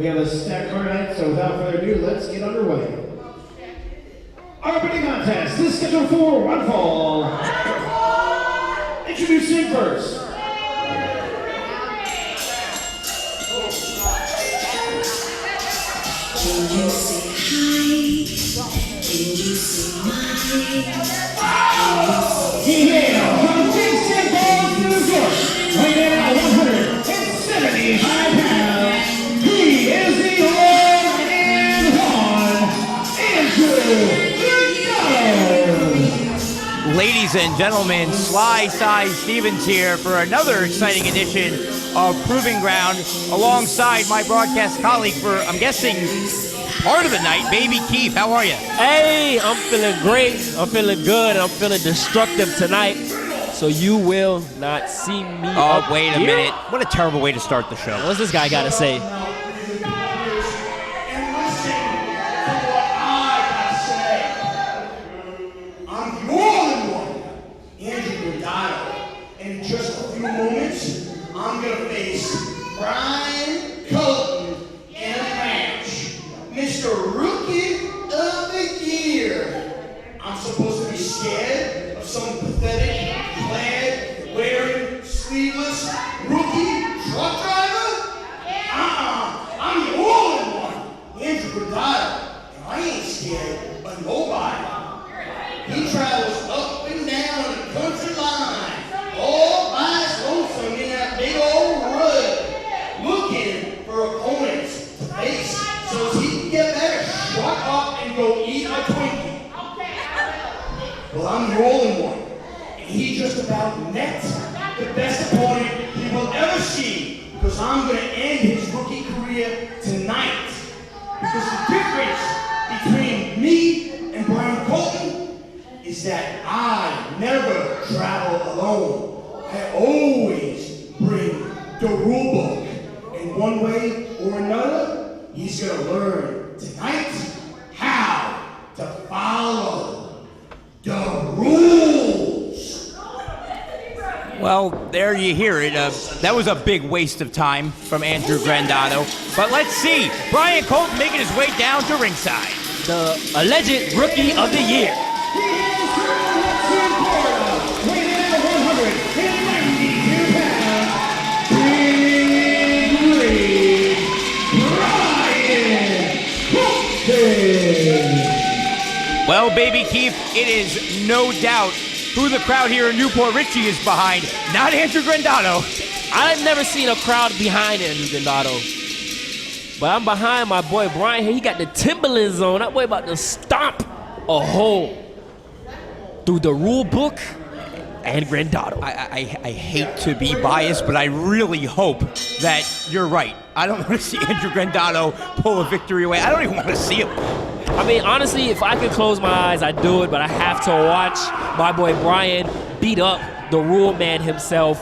We have a stacked card tonight, so without further ado, let's get underway. Our opening contest is scheduled for one fall. Introducing first. Can you say hi? Can you say my? Yeah, from Kingston Falls, New York, weighing in at 175 pounds, he is the one and one, Andrew. Ladies and gentlemen, Sly Size Stevens here for another exciting edition of Proving Ground, alongside my broadcast colleague for, I'm guessing, part of the night, Baby Keef. How are you? Hey, I'm feeling great. I'm feeling good. I'm feeling destructive tonight. So you will not see me. Oh, wait a minute. What a terrible way to start the show. What's this guy got to say? In just a few moments, I'm gonna face Bryan, Colton, and a match. Mr. Rookie of the Year. I'm supposed to be scared of some pathetic, plaid, wearing, sleeveless, rookie truck driver? I'm the all-in-one, Andrew Grado, and I ain't scared of nobody. He travels up and down the country line, all by his lonesome in that big old rug, looking for opponents to face so he can get better, shut up and go eat a Twinkie. Well, I'm the only one, and he just about met the best opponent he will ever see, because I'm going to end his rookie career tonight. Because the difference between me and Bryan Colton is that I never travel alone. I always bring the rule book. And one way or another, he's gonna learn tonight how to follow the rules. Well, there you hear it. That was a big waste of time from Andrew Grandatto. But let's see. Bryan Colton making his way down to ringside. The alleged Rookie of the Year. Well, Baby Keef, it is no doubt who the crowd here in Port Richey is behind, not Andrew Grandatto. I've never seen a crowd behind Andrew Grado. But I'm behind my boy Bryan here. He got the Timberlands on. That boy about to stomp a hole through the rule book and Grandatto. I hate to be biased, but I really hope that you're right. I don't want to see Andrew Grandatto pull a victory away. I don't even want to see him. I mean, honestly, if I could close my eyes, I'd do it, but I have to watch my boy Bryan beat up the rule man himself.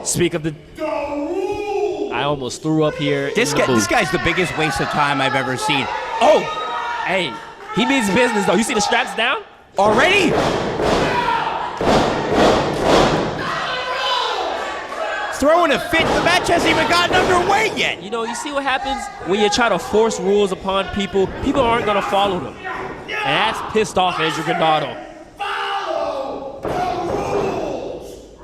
Speak of the... I almost threw up here. This guy's the biggest waste of time I've ever seen. Oh! Hey, he means business, though. You see the straps down? Already? Throwing a fit. The match hasn't even gotten underway yet. You know, you see what happens when you try to force rules upon people? People aren't going to follow them. And that's pissed off Andrew Grado. Follow the rules.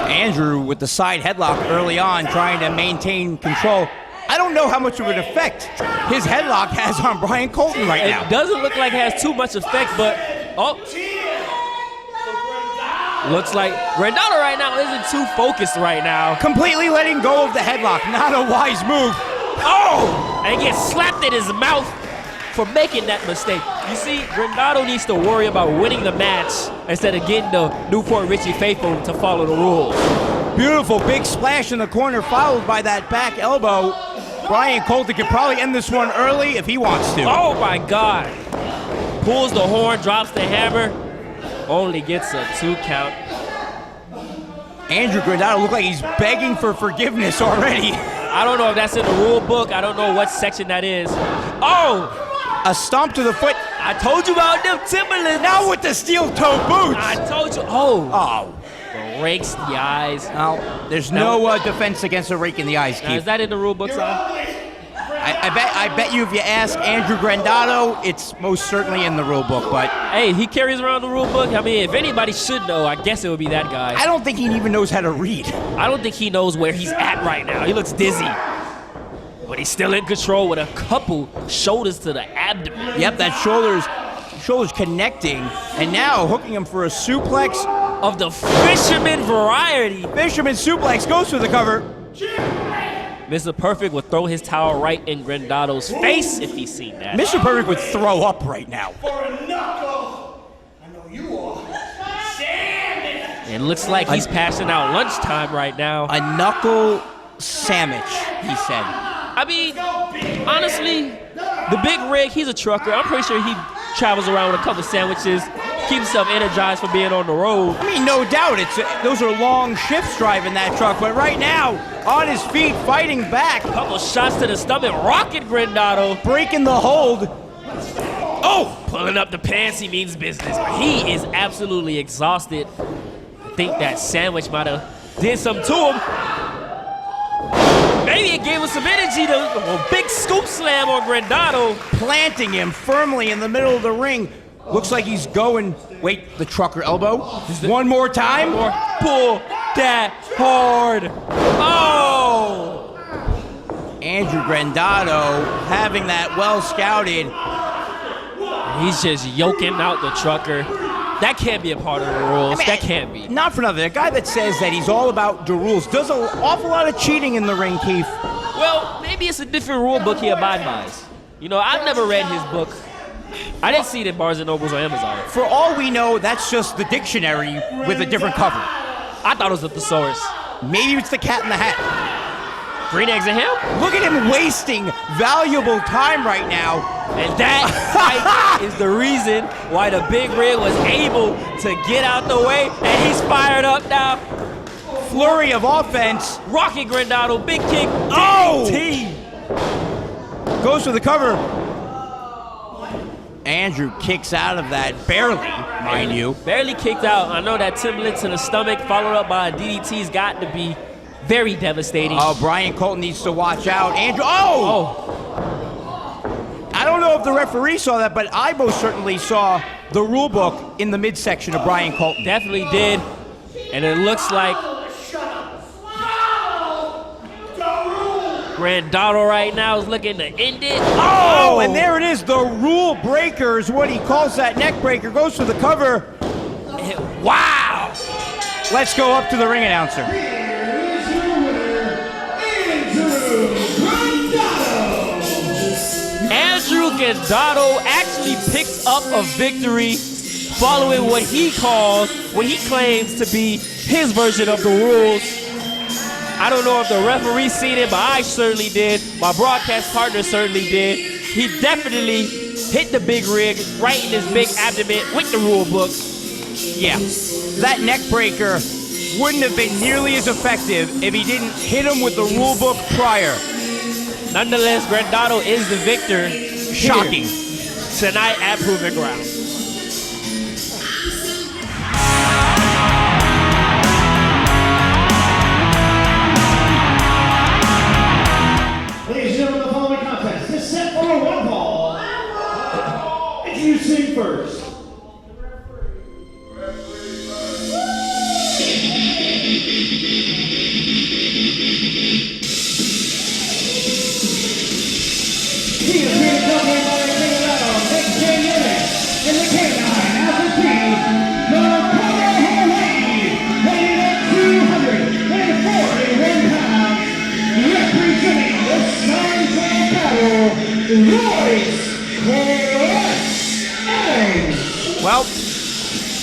Andrew with the side headlock early on, trying to maintain control. I don't know how much of an effect his headlock has on Bryan Colton right now. It doesn't look like it has too much effect, but... Oh. Looks like Grandatto right now isn't too focused right now. Completely letting go of the headlock. Not a wise move. Oh! And gets slapped in his mouth for making that mistake. You see, Grandatto needs to worry about winning the match instead of getting the Port Richey faithful to follow the rules. Beautiful big splash in the corner, followed by that back elbow. Bryan Colton could probably end this one early if he wants to. Oh my God. Pulls the horn, drops the hammer. Only gets a 2 count. Andrew Grado looked like he's begging for forgiveness already. I don't know if that's in the rule book. I don't know what section that is. Oh! A stomp to the foot. I told you about them Timberlands. Now with the steel toe boots. I told you. Oh. Oh. rakes the eyes. Now, there's no defense against a rake in the eyes, Now, Keith. is that in the rule book, son? I bet you if you ask Andrew Grandatto, it's most certainly in the rule book, but Hey, he carries around the rule book. I mean, if anybody should know, I guess it would be that guy. I don't think he even knows how to read. I don't think he knows where he's at right now. He looks dizzy. But he's still in control with a couple shoulders to the abdomen. Yep, that shoulders connecting, and now hooking him for a suplex. Of the fisherman variety. Fisherman suplex goes for the cover. Mr. Perfect would throw his towel right in Grandatto's face if he's seen that. Mr. Perfect would throw up right now. For a knuckle. I know you are. It looks like he's passing out lunchtime right now. A knuckle sandwich, he said. I mean, honestly, the big rig, he's a trucker. I'm pretty sure he travels around with a couple sandwiches, keeps himself energized for being on the road. I mean, no doubt, those are long shifts driving that truck, but right now, on his feet, fighting back, Couple shots to the stomach, rocking Grandatto. breaking the hold. Oh, pulling up the pants, he means business. But he is absolutely exhausted. I think that sandwich might have did something to him. Maybe it gave him some energy. A big scoop slam on Grandatto. Planting him firmly in the middle of the ring. Looks like he's going, wait, the trucker elbow. One more time. Or pull that hard. Oh! Andrew Grandatto having that well scouted. He's just yoking out the trucker. That can't be a part of the rules. That can't be. Not for nothing. A guy that says that he's all about the rules does an awful lot of cheating in the ring, Keef. Well, maybe it's a different rule book he abides by. You know, I've never read his book. I didn't see it in Barnes & Nobles or Amazon. For all we know, that's just the dictionary with a different cover. I thought it was a thesaurus. Maybe it's the Cat in the Hat. Green eggs and ham? Look at him wasting valuable time right now. And that fight is the reason why the big rig was able to get out the way. And he's fired up now. Flurry of offense. Rocking Grandatto, big kick. Oh! DDT. Goes for the cover. Andrew kicks out of that, barely, mind you. Barely kicked out. I know that Timberland to the stomach, followed up by a DDT's got to be very devastating. Oh, Bryan Colton needs to watch out. Andrew, oh! I don't know if the referee saw that, but I most certainly saw the rule book in the midsection of Bryan Colton. Definitely did. And it looks like Grandatto right now is looking to end it. Oh, and there it is. The rule breaker is what he calls that neck breaker. Goes for the cover. Wow. Let's go up to the ring announcer. Andrew Grandatto actually picks up a victory following what he claims to be his version of the rules. I don't know if the referee seen it, but I certainly did. My broadcast partner certainly did. He definitely hit the big rig right in his big abdomen with the rule book. Yeah, that neck breaker wouldn't have been nearly as effective if he didn't hit him with the rule book prior. Nonetheless, Grandatto is the victor. Shocking. Tonight at Proving Ground. Ladies and gentlemen, the following contest is set for a one ball. Introducing first. He is here to come in by the Grandatto, Nick Quinones, and the K9 Alpha T, the Power Hawaii, weighing at 241 pounds, representing the Sons of Battle, Royce Adams. Well,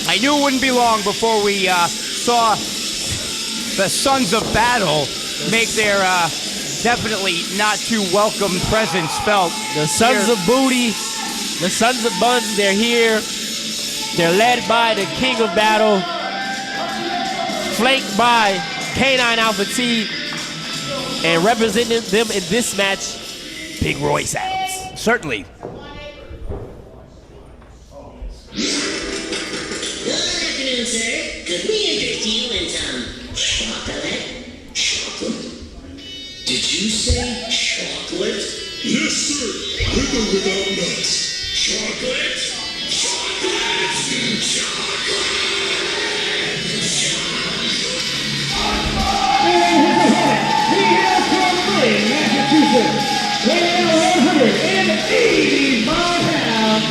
I knew it wouldn't be long before we saw the Sons of Battle make their definitely not too welcome presence felt. The Sons of Booty, the Sons of Buns, they're here. They're led by the King of Battle, flanked by K9 Alpha T, and representing them in this match, Big Royce Adams. Certainly. Good afternoon, Gentlemen, sir, could we interest you in some chocolate? Chocolate? Did you say chocolate? Yes, sir. With or without nuts. Chocolate? Chocolate! He hails from Lydon, Massachusetts, weighing in 185 pounds.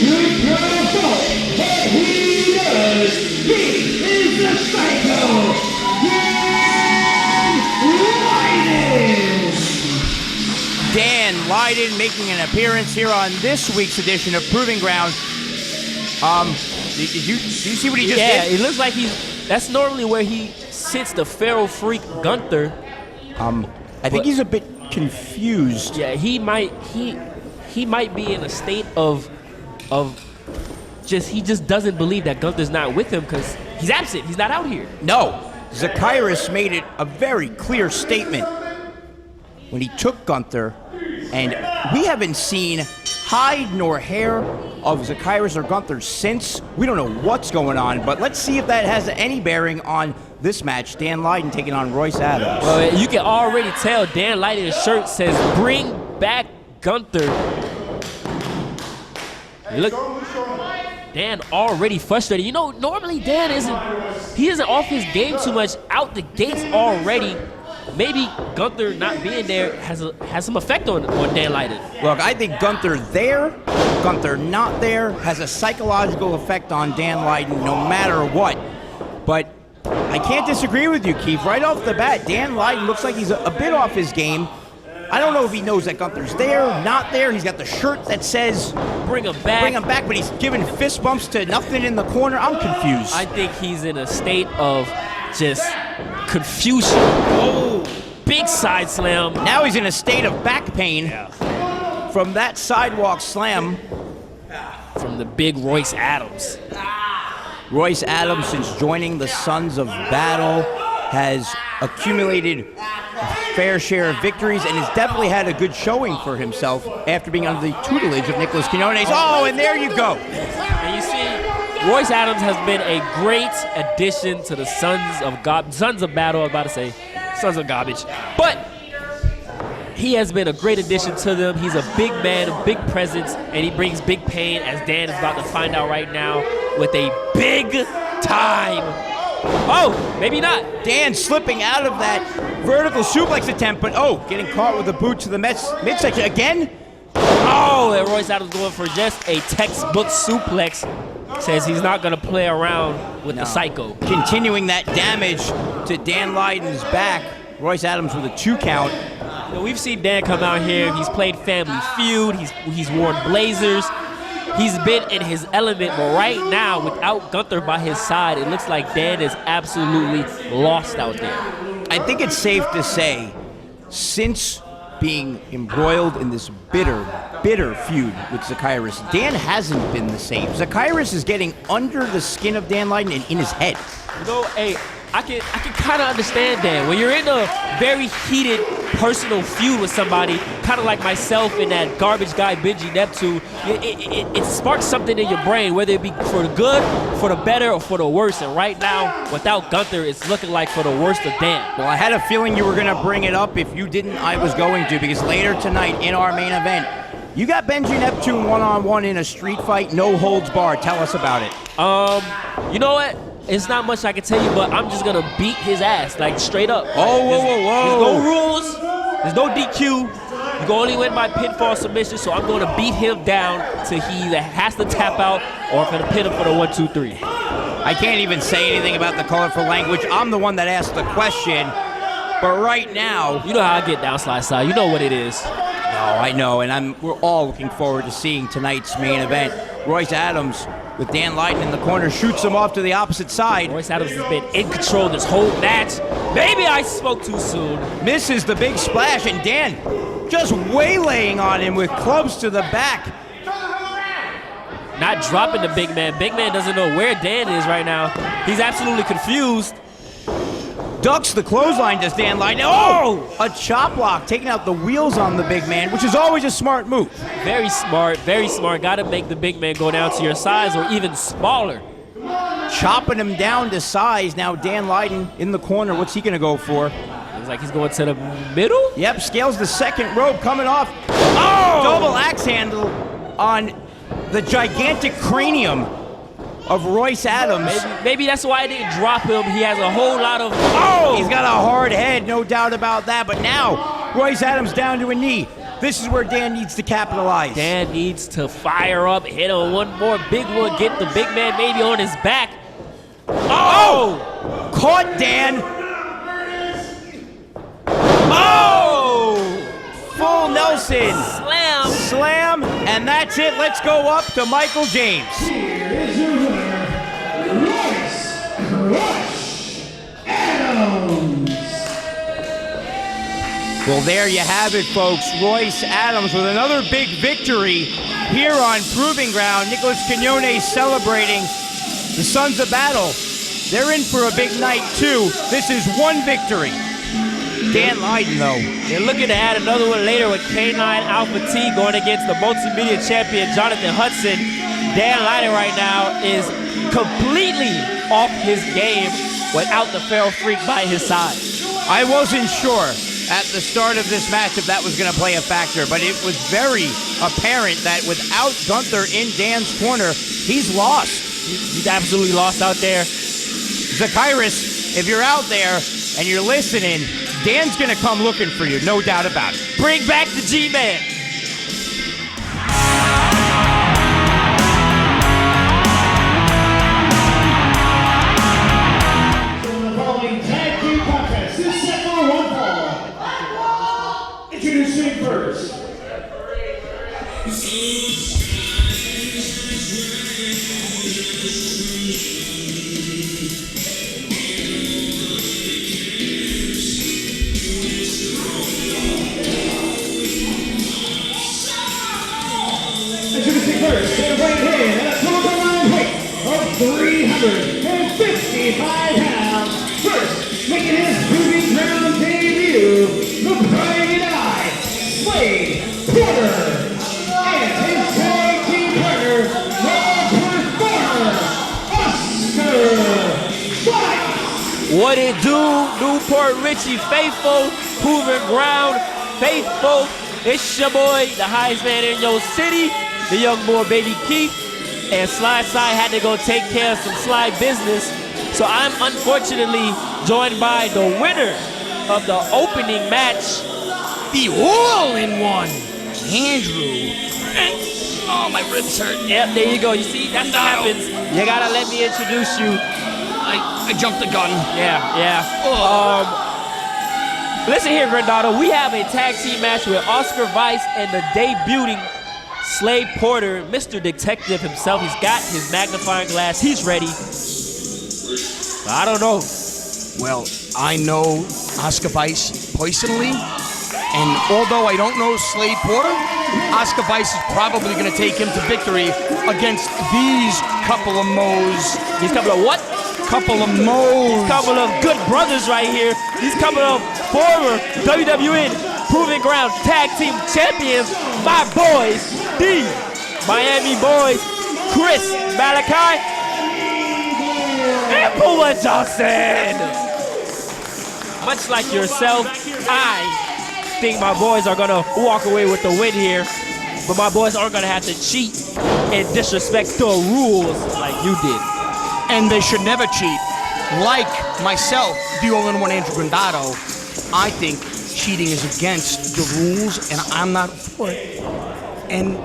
Good assault, but he does. He is the Psycho, Dan Lydon making an appearance here on this week's edition of Proving Ground. Did you see what he just did? Yeah, it looks like that's normally where he sits the Pharaoh Freak Gunther. I think he's a bit confused. Yeah, he might be in a state of he just doesn't believe that Gunther's not with him because he's absent. He's not out here. No, Zacchaeus made it a very clear statement when he took Gunther, and we haven't seen hide nor hair of Zacchaeus or Gunther since. We don't know what's going on, but let's see if that has any bearing on this match. Dan Lydon taking on Royce Adams. Well, you can already tell Dan Lydon's shirt says, "Bring back Gunther." Look, Dan already frustrated. You know, normally Dan isn't off his game too much out the gates already. Maybe Gunther not being there has some effect on Dan Lydon. Look, I think Gunther there, Gunther not there, has a psychological effect on Dan Lydon no matter what. But I can't disagree with you, Keef. Right off the bat, Dan Lydon looks like he's a bit off his game. I don't know if he knows that Gunther's there, not there. He's got the shirt that says bring him back, but he's giving fist bumps to nothing in the corner. I'm confused. I think he's in a state of just confusion. Oh, big side slam. Now he's in a state of back pain from that sidewalk slam. From the big Royce Adams. Royce Adams, since joining the Sons of Battle, has accumulated a fair share of victories and has definitely had a good showing for himself after being under the tutelage of Nick Quinones. Oh, and there you go. And you see, Royce Adams has been a great addition to the Sons of Battle. I was about to say Sons of Garbage. But he has been a great addition to them. He's a big man, a big presence, and he brings big pain, as Dan is about to find out right now, with a big time. Oh, maybe not. Dan slipping out of that vertical suplex attempt, but getting caught with a boot to the midsection again. Oh, and Royce Adams going for just a textbook suplex. Says he's not going to play around with the Psycho. Continuing that damage to Dan Lydon's back. Royce Adams with a 2 count. You know, we've seen Dan come out here. He's played Family Feud. He's worn blazers. He's been in his element, but right now, without Gunther by his side, it looks like Dan is absolutely lost out there. I think it's safe to say, since being embroiled in this bitter feud with Zacchaeus, Dan hasn't been the same. Zacchaeus is getting under the skin of Dan Lydon and in his head. You know, hey, I can kind of understand that. When you're in a very heated personal feud with somebody, kind of like myself and that garbage guy Benjy Neptune, it sparks something in your brain, whether it be for the good, for the better, or for the worse. And right now, without Gunther, it's looking like for the worst of Dan. Well, I had a feeling you were going to bring it up. If you didn't, I was going to, because later tonight in our main event, you got Benjy Neptune one-on-one in a street fight, no holds barred. Tell us about it. You know what? It's not much I can tell you, but I'm just going to beat his ass, like, straight up. Oh, whoa. There's no rules. There's no DQ. You can only win by pinfall submission, so I'm going to beat him down till he either has to tap out or I'm going to pin him for the 1, 2, 3. I can't even say anything about the colorful language. I'm the one that asked the question. But right now... You know how I get down, Slade. You know what it is. No, I know, and we're all looking forward to seeing tonight's main event. Royce Adams, with Dan Lydon in the corner, shoots him off to the opposite side. Royce Adams has been in control this whole match. Maybe I spoke too soon. Misses the big splash, and Dan just waylaying on him with clubs to the back. Not dropping the big man. Big man doesn't know where Dan is right now. He's absolutely confused. Ducks the clothesline, does Dan Lydon. Oh! A chop block, taking out the wheels on the big man, which is always a smart move. Very smart, very smart. Got to make the big man go down to your size or even smaller. chopping him down to size. Now Dan Lydon in the corner. What's he going to go for? Looks like he's going to the middle. Yep, scales the second rope coming off. Oh! Double axe handle on the gigantic cranium of Royce Adams. Maybe that's why I didn't drop him. He has a whole lot of... Oh! He's got a hard head, no doubt about that. But now, Royce Adams down to a knee. This is where Dan needs to capitalize. Dan needs to fire up, hit on one more big one, get the big man maybe on his back. Oh! Caught Dan. Oh! Full Nelson. Slam, and that's it. Let's go up to Michael James. Here is your winner, Royce Adams. Well, there you have it, folks. Royce Adams with another big victory here on Proving Ground. Nick Quinones celebrating the Sons of Battle. They're in for a big night, too. This is one victory. Dan Lydon, though. They're looking to add another one later with K9 Alpha T going against the multimedia champion, Jonathan Hudson. Dan Lydon right now is completely off his game without the feral freak by his side. I wasn't sure at the start of this match if that was going to play a factor, but it was very apparent that without Gunther in Dan's corner, he's lost. He's absolutely lost out there. Zacchaeus, if you're out there and you're listening, Dan's going to come looking for you, no doubt about it. Bring back the G-Man. The following tag team contest is set for one fall. Introducing first. Introducing first, stand right here at a total weight of 355 pounds. First, making his Proving Ground debut, the Bright Eye, Slade Porter, and his tag team partner, the performer, Oscar. What it do, New Port Richey faithful, Proving Ground faithful. It's your boy, the highest man in your city, the young boy, baby Keef, and Slide Side had to go take care of some slide business. So I'm unfortunately joined by the winner of the opening match, The all-in-one, Andrew. Oh, my ribs hurt. Yep, there you go. You see, that's what happens. You gotta let me introduce you. I jumped the gun. Yeah. Listen here, Grandatto. We have a tag team match with Oscar Weiss and the debuting Slade Porter, Mr. Detective himself. He's got his magnifying glass. He's ready. I don't know. Well, I know Oscar Weiss personally, and although I don't know Slade Porter, Oscar Weiss is probably going to take him to victory against these couple of moes. These couple of what? Couple of moes. Couple of good brothers right here. These couple of former WWN Proving Ground Tag Team Champions, my boys, the Miami boys, Chris Malachite and Puma Johnson. Much like yourself, I think my boys are gonna walk away with the win here, but my boys aren't gonna have to cheat and disrespect the rules like you did. And they should never cheat. Like myself, the all-in-one Andrew Grandatto, I think cheating is against the rules, and I'm not for it. And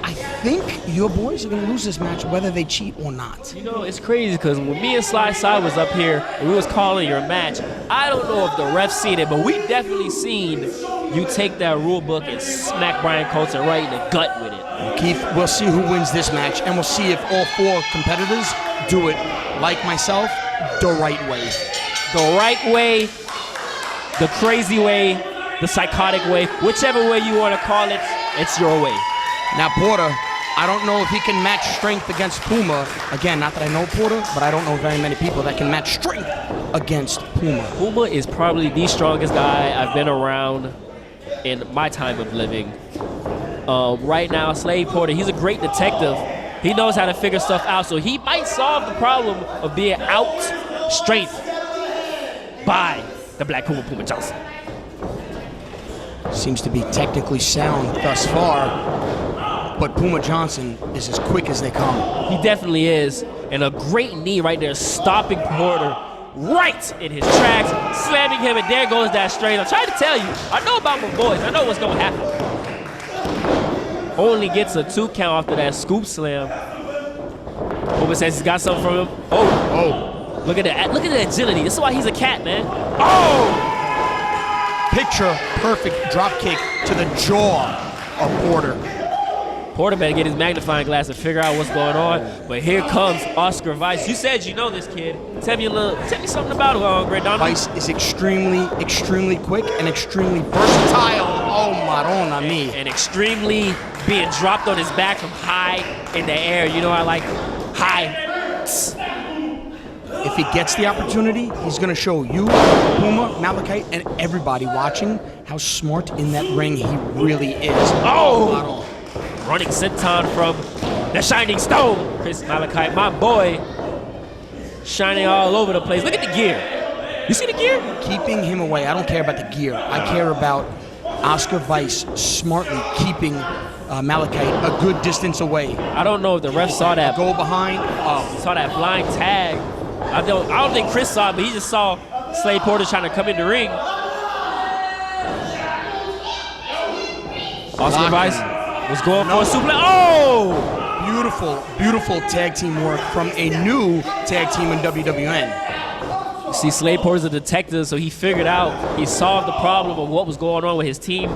I think your boys are going to lose this match whether they cheat or not. You know, it's crazy because when me and Sly Side was up here and we was calling your match, I don't know if the refs seen it, but we definitely seen you take that rule book and smack Bryan Colton right in the gut with it. Keith, we'll see who wins this match, and we'll see if all four competitors do it, like myself, the right way. The right way, the crazy way, the psychotic way, whichever way you want to call it, it's your way. Now, Porter, I don't know if he can match strength against Puma. Again, not that I know Porter, but I don't know very many people that can match strength against Puma. Puma is probably the strongest guy I've been around in my time of living. Right now, Slade Porter, he's a great detective, He knows how to figure stuff out, so he might solve the problem of being out strength by the Black Puma Johnson. Seems to be technically sound thus far, but Puma Johnson is as quick as they come. He definitely is, and a great knee right there, stopping Porter right in his tracks, slamming him, and there goes that straight. I'm trying to tell you, I know about my boys. I know what's going to happen. Only gets a 2 count after that scoop slam. Puma says he's got something from him. Oh. Look at that. Look at the agility. This is why he's a cat, man. Oh! Picture perfect drop kick to the jaw of Porter. Porter better get his magnifying glass and figure out what's going on. But here comes Oscar Weiss. You said you know this kid. Tell me something about him, Grandatto. Weiss is extremely quick and extremely versatile. Oh, Madonna me. And extremely being dropped on his back from high in the air. You know I like high. If he gets the opportunity, he's going to show you, Puma, Malachite, and everybody watching how smart in that ring he really is. Oh! Running senton from the Shining Stone. Chris Malachite, my boy, shining all over the place. Look at the gear. You see the gear? Keeping him away. I don't care about the gear. I care about Oscar Weiss smartly keeping Malachite a good distance away. I don't know if the ref saw that. Go behind. Saw that blind tag. I don't think Chris saw it, but he just saw Slade Porter trying to come in the ring. Oscar Weiss was going for a suplex. Oh! Beautiful tag team work from a new tag team in WWN. You see, Slade Porter's a detective, so he figured out, he solved the problem of what was going on with his team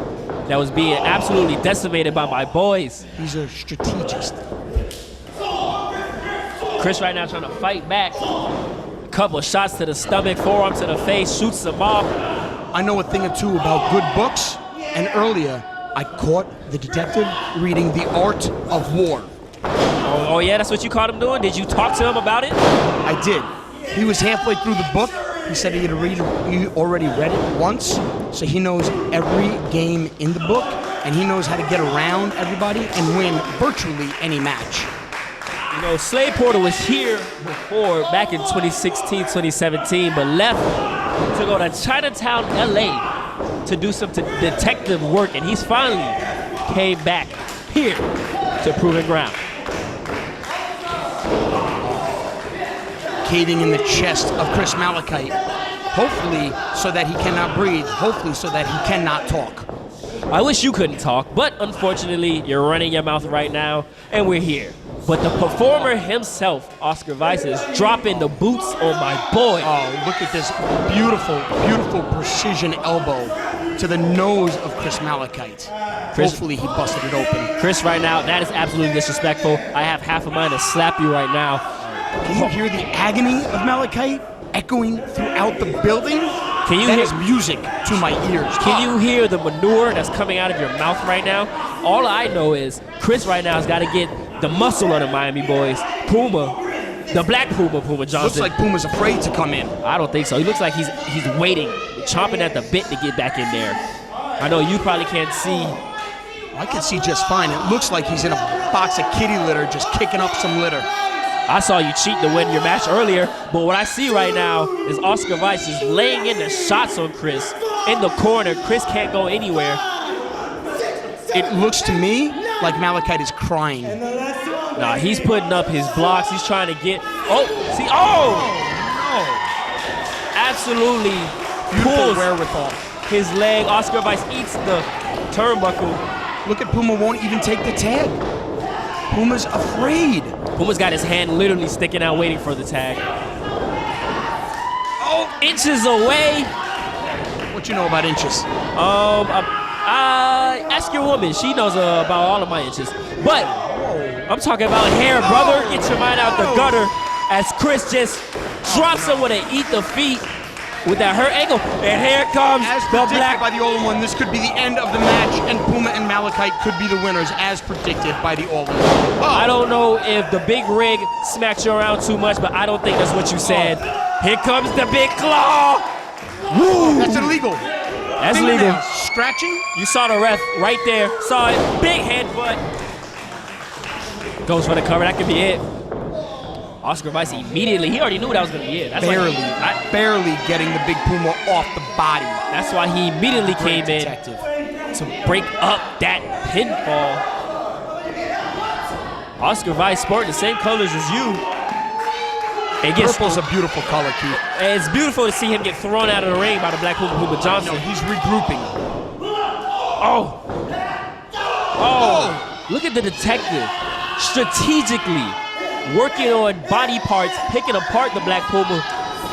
that was being absolutely decimated by my boys. He's a strategist. Chris right now trying to fight back. A couple of shots to the stomach, forearm to the face, shoots him off. I know a thing or two about good books, and earlier I caught the detective reading The Art of War. Oh yeah, that's what you caught him doing? Did you talk to him about it? I did. He was halfway through the book. He said he already read it once, so he knows every game in the book, and he knows how to get around everybody and win virtually any match. You know, Slade Porter was here before, back in 2016, 2017, but left to go to Chinatown, LA to do some detective work, and he's finally came back here to Proving Ground. Caving in the chest of Chris Malachite, hopefully so that he cannot breathe, hopefully so that he cannot talk. I wish you couldn't talk, but unfortunately, you're running your mouth right now, and we're here. But the performer himself, Oscar Weiss, is dropping the boots on my boy. Oh, look at this beautiful precision elbow to the nose of Chris Malachite. Hopefully he busted it open. Chris right now, that is absolutely disrespectful. I have half a mind to slap you right now. Can you hear the agony of Malachite echoing throughout the building? Can you that hear is music to my ears. Can you hear the manure that's coming out of your mouth right now? All I know is Chris right now has got to get the muscle of the Miami boys. Puma, the black Puma Johnson. Looks like Puma's afraid to come in. I don't think so. He looks like he's waiting, chomping at the bit to get back in there. I know you probably can't see. I can see just fine. It looks like he's in a box of kitty litter, just kicking up some litter. I saw you cheat to win your match earlier, but what I see right now is Oscar Weiss is laying in the shots on Chris in the corner. Chris can't go anywhere. It looks to me like Malachite is crying. Nah, he's putting up his blocks. He's trying to get. Oh, see, absolutely Beautiful wherewithal. His leg. Oscar Weiss eats the turnbuckle. Look at Puma won't even take the tag. Puma's afraid. Puma's got his hand literally sticking out waiting for the tag. Oh, inches away. What you know about inches? Ask your woman. She knows about all of my inches. But I'm talking about hair, brother. Get your mind out the gutter as Chris just drops him with an eat the feet with that hurt ankle. And here comes as the black. By the All-in-One, this could be the end of the match, and Puma and Malachite could be the winners as predicted by the All-in-One. I don't know if the big rig smacked you around too much, but I don't think that's what you said. Here comes the big claw. Woo! That's illegal. That's illegal. Scratching? You saw the ref right there. Saw it. Big headbutt. Goes for the cover. That could be it. Oscar Weiss immediately, he already knew that was going to be it. That's barely getting the big Puma off the body. That's why he immediately came in to break up that pinfall. Oscar Weiss sporting the same colors as you. Purple's a beautiful color, Keith. And it's beautiful to see him get thrown out of the ring by the Black Puma Johnson. No, he's regrouping. Oh, look at the detective. Strategically working on body parts, picking apart the Black Puma,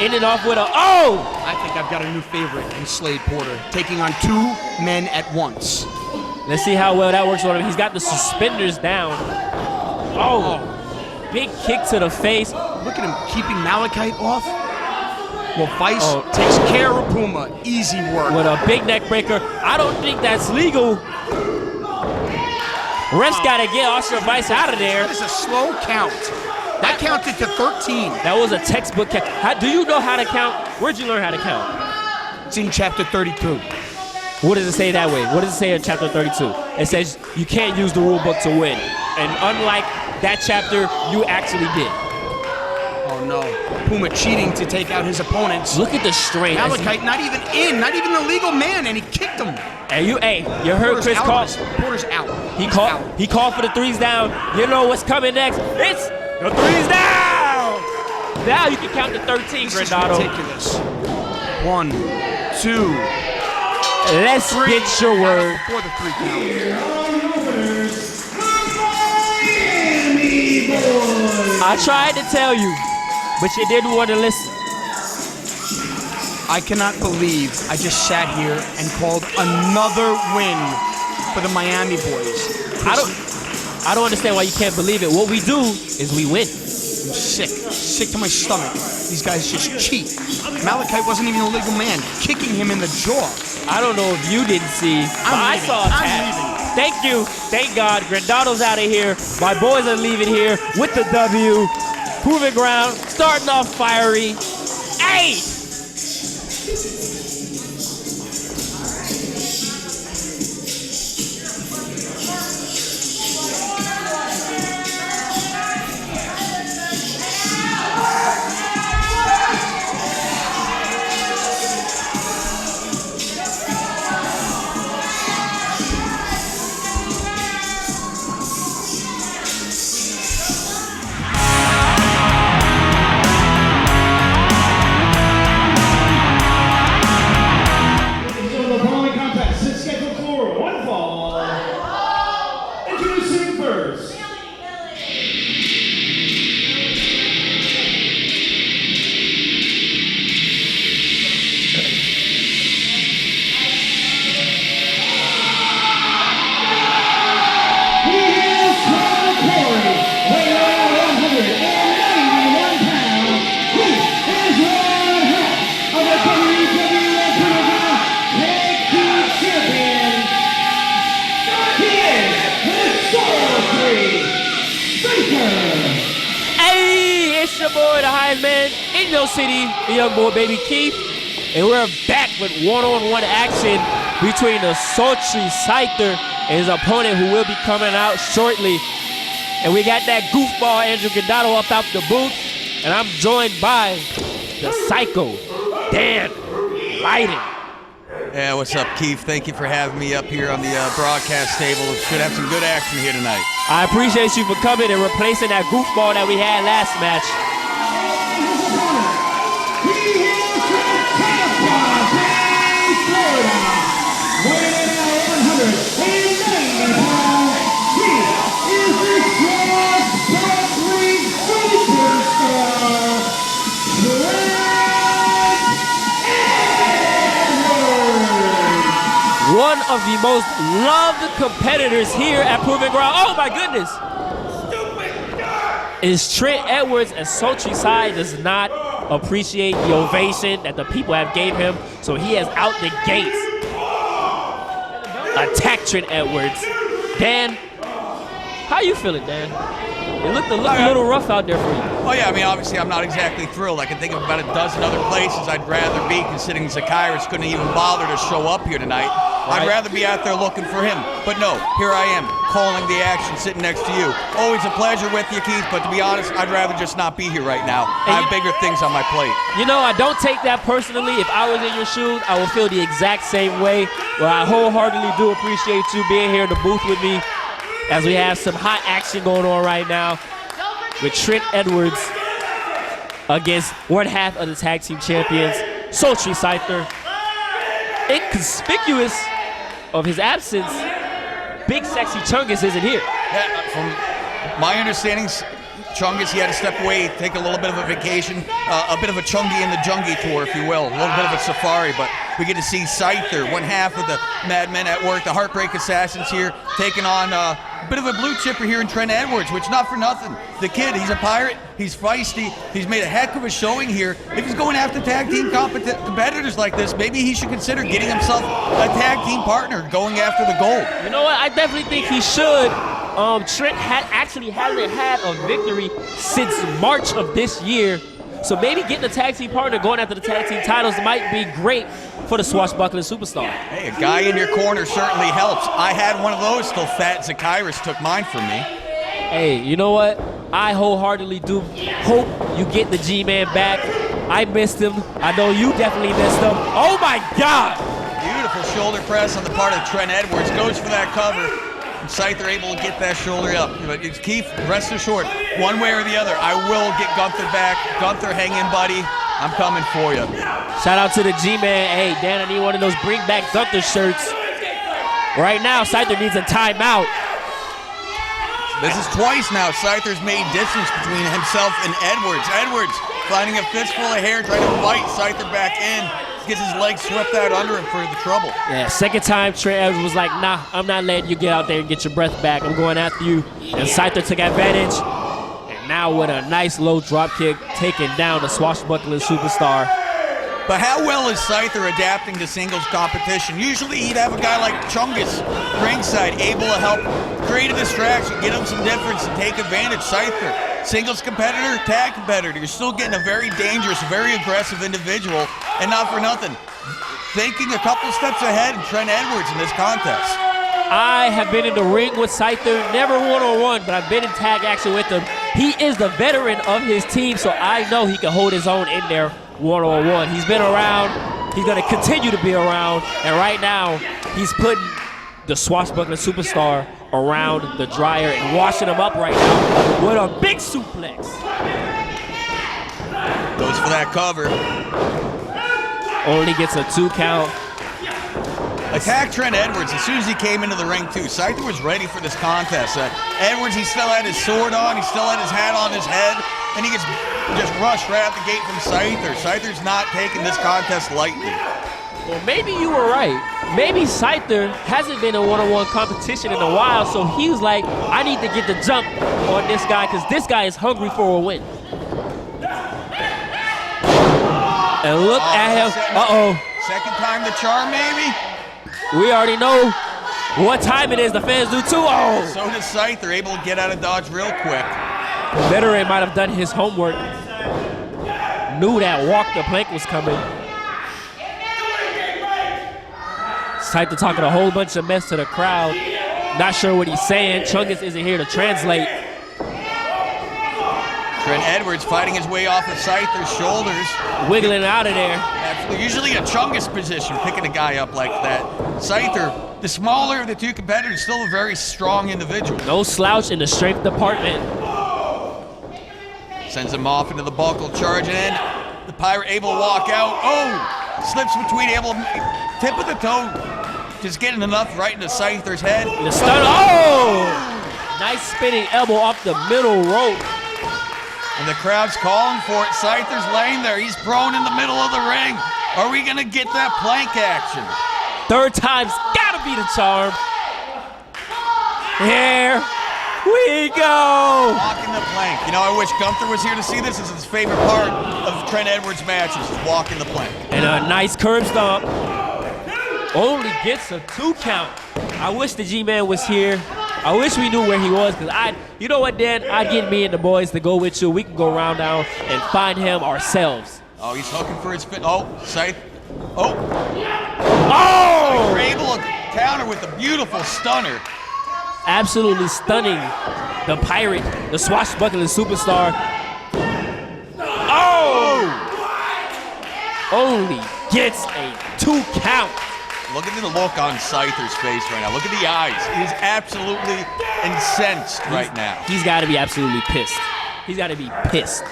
ending off with a, I think I've got a new favorite in Slade Porter, taking on 2 men at once. Let's see how well that works on him. He's got the suspenders down. Big kick to the face. Look at him keeping Malachite off. Well, Weiss takes care of Puma. Easy work. With a big neck breaker. I don't think that's legal. Ref's got to get Oscar Weiss out of there. That is a slow count. That counted to 13. That was a textbook count. Do you know how to count? Where'd you learn how to count? It's in chapter 32. What does it say that way? What does it say in chapter 32? It says you can't use the rule book to win. And unlike that chapter, you actually did. Oh no. Puma cheating to take out his opponents. Look at the strength. Malachite not even the legal man, and he kicked him. And you heard Chris call. Porter's out. He called for the 3s down. You know what's coming next? It's the 3s down. Now you can count to 13, Grandatto. Ridiculous. 1, 2. Let's get your word. Before the 3 count. I tried to tell you, but you didn't want to listen. I cannot believe I just sat here and called another win for the Miami boys. I don't understand why you can't believe it. What we do is we win. I'm sick to my stomach. These guys just cheat. Malachite wasn't even a legal man, kicking him in the jaw. I don't know if you didn't see. I saw a tap. Thank you. Thank God. Grandatto's out of here. My boys are leaving here with the W. Proving Ground. Starting off fiery. Hey! City, the young boy, baby Keef, and we're back with one-on-one action between the sultry Scyther and his opponent, who will be coming out shortly. And we got that goofball Andrew Grado up out the booth, and I'm joined by the psycho Dann Lydon. Yeah, what's up, Keef? Thank you for having me up here on the broadcast table. Should have some good action here tonight. I appreciate you for coming and replacing that goofball that we had last match. One of the most loved competitors here at Proving Ground. Oh my goodness! Is Trent Edwards, and sultry side does not appreciate the ovation that the people have gave him, so he has out the gates attacked Trent Edwards. Dan, how you feeling, Dan? It looked a little rough out there for you. Oh, yeah, I mean, obviously, I'm not exactly thrilled. I can think of about a dozen other places I'd rather be, considering Zacchaeus couldn't even bother to show up here tonight. I'd rather be out there looking for him. But no, here I am, calling the action, sitting next to you. Always a pleasure with you, Keith, but to be honest, I'd rather just not be here right now. I have bigger things on my plate. You know, I don't take that personally. If I was in your shoes, I would feel the exact same way. Well, I wholeheartedly do appreciate you being here in the booth with me as we have some hot action going on right now with Trent Edwards against one half of the tag team champions, Sultry Scyther. Inconspicuous of his absence, Big Sexy Chungus isn't here. Yeah, from my understanding, Chungus, he had to step away, take a little bit of a vacation, a bit of a Chungy in the Jungie tour, if you will, a little bit of a safari, but we get to see Syther, one half of the Madmen at Work, the Heartbreak Assassins here, taking on a bit of a blue chipper here in Trent Edwards, which not for nothing. The kid, he's a pirate, he's feisty, he's made a heck of a showing here. If he's going after tag team competitors like this, maybe he should consider getting himself a tag team partner going after the gold. You know what, I definitely think he should. Trent hasn't had a victory since March of this year. So maybe getting a tag team partner going after the tag team titles might be great for the swashbuckling superstar. Hey, a guy in your corner certainly helps. I had one of those till Fat Zacchaeus took mine from me. Hey, you know what? I wholeheartedly do hope you get the G-Man back. I missed him. I know you definitely missed him. Oh my God! Beautiful shoulder press on the part of Trent Edwards. Goes for that cover. And Scyther able to get that shoulder up. But Keith, rest assured, one way or the other, I will get Gunther back. Gunther, hang in, buddy. I'm coming for you. Shout out to the G-Man. Hey, Dan, I need one of those Bring Back Gunther shirts. Right now, Scyther needs a timeout. This is twice now Scyther's made distance between himself and Edwards. Edwards finding a fistful of hair, trying to fight Scyther back in. Gets his legs swept out under him for the trouble. Yeah, second time Trent Edwards was like, nah, I'm not letting you get out there and get your breath back. I'm going after you. And Scyther took advantage. And now with a nice low drop kick, taking down the swashbuckling superstar. But how well is Scyther adapting to singles competition? Usually he'd have a guy like Chungus ringside, able to help create a distraction, get him some difference, and take advantage. Scyther, singles competitor, tag competitor. You're still getting a very dangerous, very aggressive individual, and not for nothing, thinking a couple steps ahead of Trent Edwards in this contest. I have been in the ring with Scyther, never one-on-one, but I've been in tag action with him. He is the veteran of his team, so I know he can hold his own in there one-on-one. He's been around, he's gonna continue to be around, and right now, he's putting the swashbuckling superstar around the dryer and washing him up right now with a big suplex. Goes for that cover. Only gets a 2 count. Attack Trent Edwards as soon as he came into the ring too. Scyther was ready for this contest. Edwards, he still had his sword on, he still had his hat on his head, and he gets just rushed right out the gate from Scyther. Scyther's not taking this contest lightly. Well, maybe you were right. Maybe Scyther hasn't been in one-on-one competition in a while, so he was like, I need to get the jump on this guy because this guy is hungry for a win. And look at him. Uh-oh. Second time the charm, maybe? We already know what time it is. The fans do too. Oh! So does Scyther, able to get out of dodge real quick. The veteran might have done his homework. Knew that walk the plank was coming. Scyther talking a whole bunch of mess to the crowd. Not sure what he's saying. Chungus isn't here to translate. Trent Edwards fighting his way off of Scyther's shoulders. Wiggling out of there. Usually a Chungus position, picking a guy up like that. Scyther, the smaller of the two competitors, still a very strong individual. No slouch in the strength department. Sends him off into the buckle, charging in. The pirate able to walk out. Oh! Slips between, able to tip of the toe. Just getting enough right into Scyther's head. The stun. Oh! Nice spinning elbow off the middle rope. And the crowd's calling for it. Scyther's laying there. He's prone in the middle of the ring. Are we going to get that plank action? Third time's got to be the charm. Here we go. Walking the plank. You know, I wish Gunther was here to see this. This is his favorite part of Trent Edwards' matches, is walking the plank. And a nice curb stomp. Only gets a 2 count. I wish the G-Man was here. I wish we knew where he was, because you know what, Dan? I'd get me and the boys to go with you. We can go round down and find him ourselves. Oh, he's hooking for his fit. Oh, Scyther. Oh! Oh! You're able to counter with a beautiful stunner. Absolutely stunning. The pirate, the swashbuckling superstar. Oh! Only gets a 2 count. Look at the look on Scyther's face right now. Look at the eyes. He is absolutely incensed right now. He's got to be absolutely pissed. He's got to be pissed.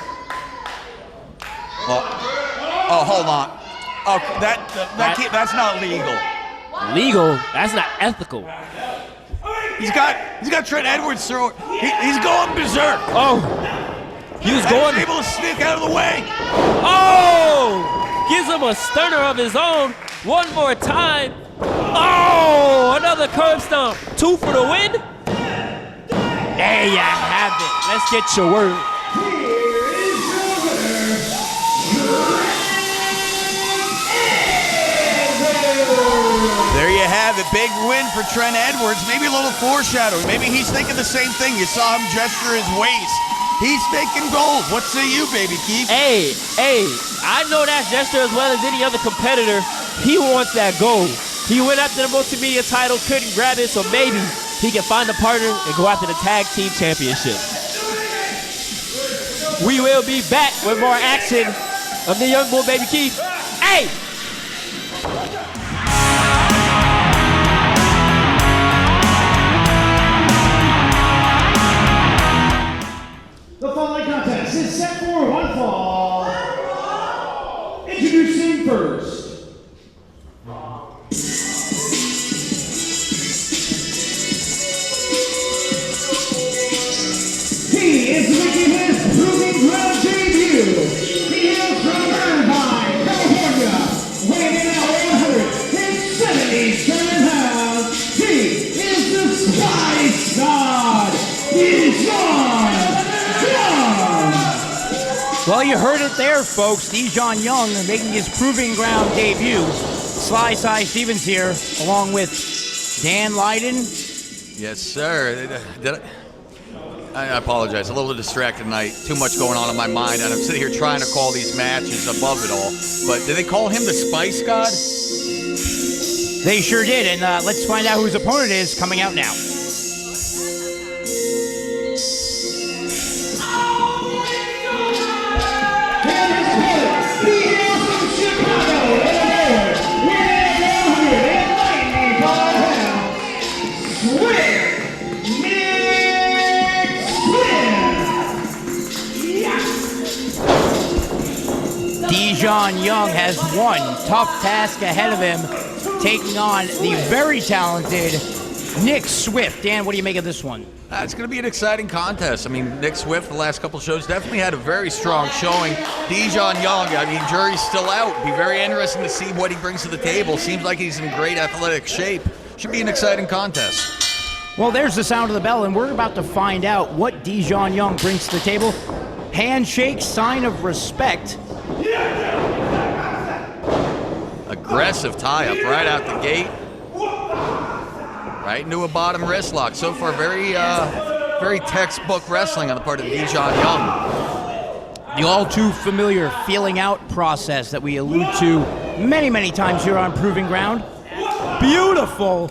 Oh, hold on. Oh, that's not legal. Legal? That's not ethical. He's got Trent Edwards throwing. He's going berserk. Oh, he was going. Able to sneak out of the way. Oh, gives him a stunner of his own. One more time. Oh, another curb stomp. 2 for the win. There you have it. Let's get your word. There you have it. Big win for Trent Edwards. Maybe a little foreshadowing. Maybe he's thinking the same thing. You saw him gesture his waist. He's thinking gold. What say you, baby Keef? Hey, I know that gesture as well as any other competitor. He wants that gold. He went after the multimedia title, couldn't grab it, so maybe he can find a partner and go after the tag team championship. We will be back with more action of the young boy, baby Keef. Hey! The following contest is set for one fall. Introducing first. He is making his Proving Ground debut. He hails from Irvine, California, weighing in at 177 pounds. He is the Spice God, Dijon. Well, you heard it there, folks. Dijon Young making his Proving Ground debut. Sly Stevens here, along with Dann, Lydon. Yes, sir. I apologize. A little distracted tonight. Too much going on in my mind, and I'm sitting here trying to call these matches above it all. But did they call him the Spice God? They sure did, and let's find out who his opponent is coming out now. Dijon Young has one tough task ahead of him, taking on the very talented Nick Swift. Dan, what do you make of this one? It's going to be an exciting contest. I mean, Nick Swift, the last couple shows, definitely had a very strong showing. Dijon Young, I mean, jury's still out. Be very interesting to see what he brings to the table. Seems like he's in great athletic shape. Should be an exciting contest. Well, there's the sound of the bell, and we're about to find out what Dijon Young brings to the table. Handshake, sign of respect. Aggressive tie-up right out the gate. Right into a bottom wrist lock. So far, very textbook wrestling on the part of Dijon Young. The all too familiar feeling out process that we allude to many, many times here on Proving Ground. Beautiful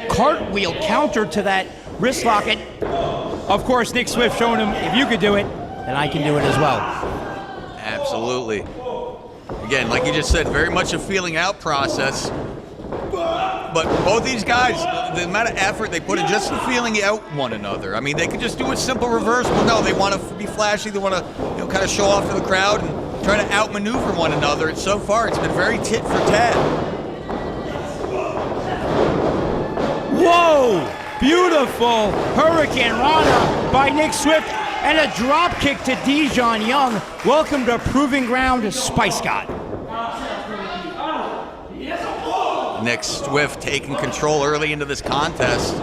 cartwheel counter to that wrist lock. And of course, Nick Swift showing him, if you could do it, then I can do it as well. Absolutely. Again, like you just said, very much a feeling out process. But both these guys, the amount of effort they put in just in feeling out one another. I mean, they could just do a simple reverse, but no, they want to be flashy. They want to, kind of show off to the crowd and try to outmaneuver one another. And so far, it's been very tit for tat. Whoa! Beautiful Hurricane Rana by Nick Swift and a drop kick to Dijon Young. Welcome to Proving Ground, Spice God. Nick Swift taking control early into this contest.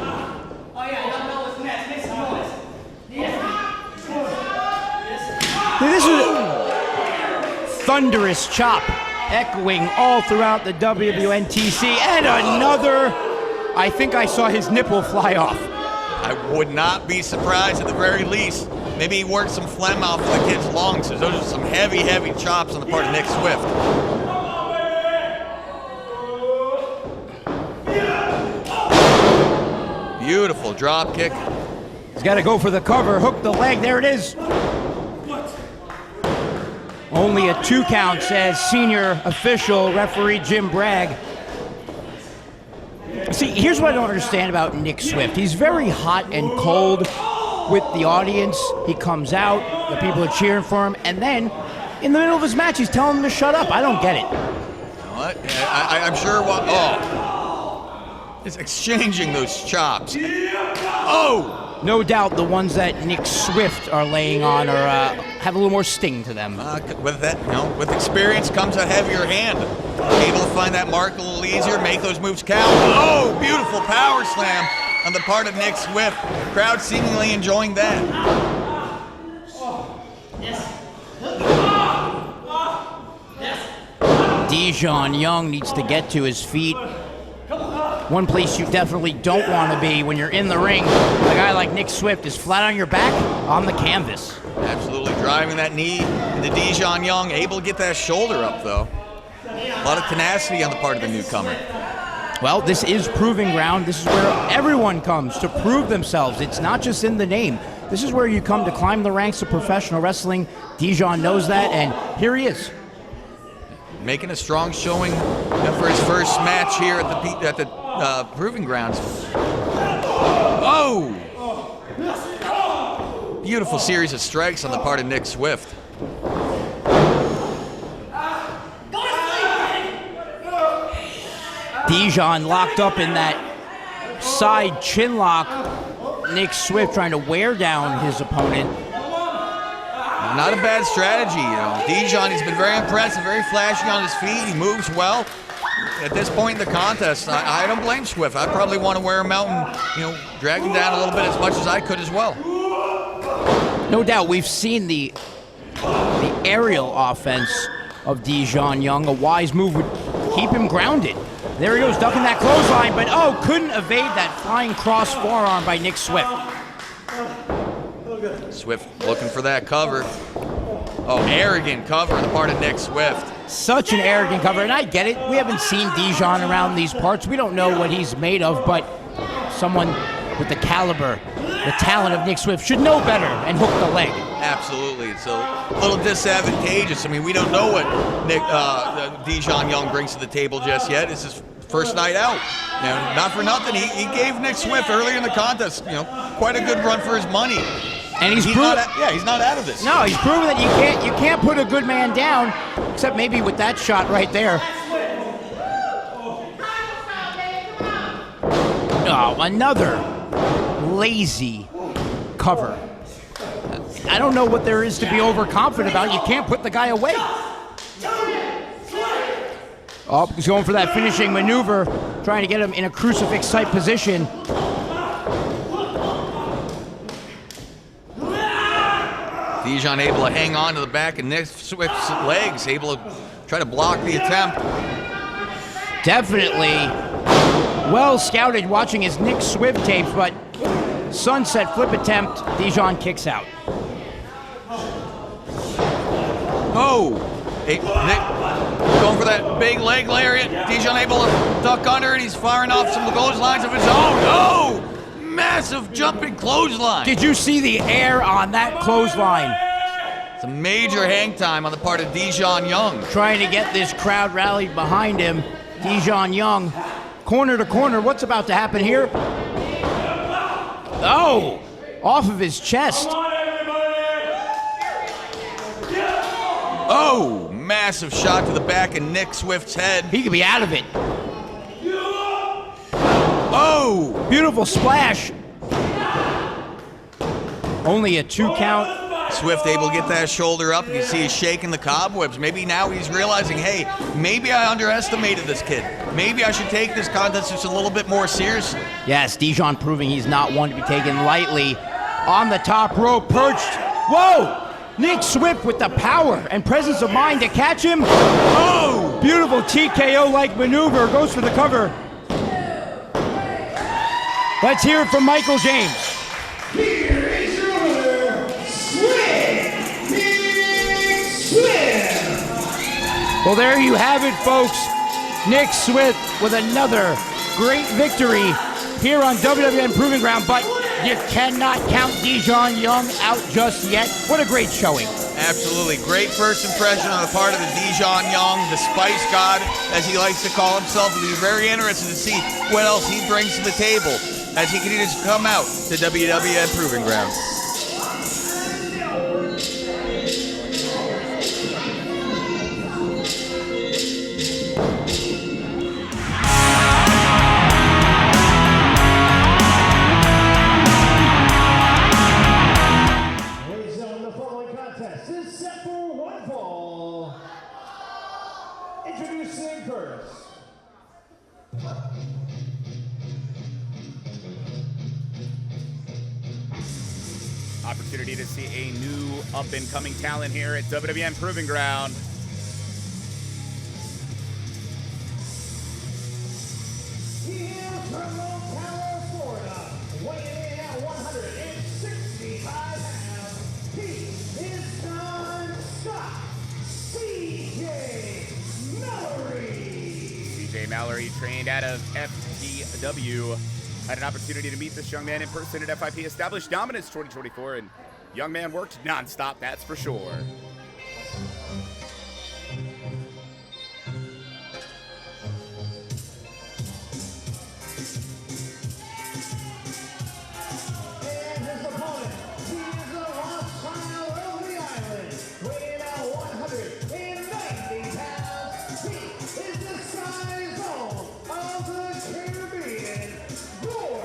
This is a thunderous chop echoing all throughout the WWN TC, and another. I think I saw his nipple fly off. I would not be surprised at the very least. Maybe he worked some phlegm off of the kid's lungs. Those are some heavy, heavy chops on the part of Nick Swift. Beautiful drop kick. He's got to go for the cover, hook the leg. There it is. Only a 2 count, says senior official referee Jim Bragg. See, here's what I don't understand about Nick Swift. He's very hot and cold with the audience. He comes out, the people are cheering for him, and then in the middle of his match, he's telling them to shut up. I don't get it. What? I'm sure what. Oh. It's exchanging those chops. Oh! No doubt the ones that Nick Swift are laying on are have a little more sting to them. With that, with experience comes a heavier hand. Able to find that mark a little easier, make those moves count. Oh, beautiful power slam on the part of Nick Swift. Crowd seemingly enjoying that. Dijon Young needs to get to his feet. One place you definitely don't want to be when you're in the ring, a guy like Nick Swift is flat on your back on the canvas. Absolutely driving that knee into Dijon Young, able to get that shoulder up though. A lot of tenacity on the part of the newcomer. Well, this is Proving Ground. This is where everyone comes to prove themselves. It's not just in the name. This is where you come to climb the ranks of professional wrestling. Dijon knows that, and here he is. Making a strong showing for his first match here at the Proving Grounds. Oh! Beautiful series of strikes on the part of Nick Swift. Dijon locked up in that side chin lock. Nick Swift trying to wear down his opponent. Not a bad strategy, Dijon, he's been very impressive, very flashy on his feet. He moves well. At this point in the contest, I don't blame Swift. I probably want to wear him out and, drag him down a little bit as much as I could as well. No doubt, we've seen the aerial offense of Dijon Young. A wise move would keep him grounded. There he goes, ducking that clothesline, but couldn't evade that flying cross forearm by Nick Swift. Swift looking for that cover. Oh, arrogant cover on the part of Nick Swift. Such an arrogant cover, and I get it. We haven't seen Dijon around these parts. We don't know what he's made of, but someone with the caliber, the talent of Nick Swift should know better and hook the leg. Absolutely. It's a little disadvantageous. I mean, we don't know what Dijon Young brings to the table just yet. It's his first night out. Not for nothing, he gave Nick Swift earlier in the contest, quite a good run for his money. And he's not out of this. No, he's proven that you can't put a good man down, except maybe with that shot right there. Oh, another lazy cover. I don't know what there is to be overconfident about. You can't put the guy away. Oh, he's going for that finishing maneuver, trying to get him in a crucifix type position. Dijon able to hang on to the back of Nick Swift's legs, able to try to block the attempt. Definitely well scouted watching his Nick Swift tapes, but sunset flip attempt, Dijon kicks out. Oh, Nick going for that big leg lariat. Dijon able to duck under it. He's firing off some clotheslines of his own. Oh! Massive jumping clothesline. Did you see the air on that clothesline? It's a major hang time on the part of Dijon Young. Trying to get this crowd rallied behind him. Dijon Young, corner to corner. What's about to happen here? Oh, off of his chest. Oh, massive shot to the back of Nick Swift's head. He could be out of it. Oh! Beautiful splash. Only a 2 count. Swift able to get that shoulder up. You can see he's shaking the cobwebs. Maybe now he's realizing, hey, maybe I underestimated this kid. Maybe I should take this contest just a little bit more seriously. Yes, Dijon proving he's not one to be taken lightly. On the top rope, perched. Whoa! Nick Swift with the power and presence of mind to catch him. Oh! Beautiful TKO-like maneuver. Goes for the cover. Let's hear it from Michael James. Well, there you have it, folks. Nick Swith with another great victory here on WWN Proving Ground, but you cannot count Dijon Young out just yet. What a great showing. Absolutely. Great first impression on the part of the Dijon Young, the Spice God, as he likes to call himself. It'll be very interesting to see what else he brings to the table as he continues to come out to WWN Proving Ground. Introducing first. Opportunity to see a new up-and-coming talent here at WWN Proving Ground. He is from Ocala, Florida, weighing in at 165 pounds. He is non-stop CJ Mallory. CJ Mallory, trained out of FTW, had an opportunity to meet this young man in person at FIP, established dominance 2024, and young man worked nonstop, that's for sure. And his opponent, he is the last child of the island, weighing out 190 pounds. He is the size zone of the Caribbean, your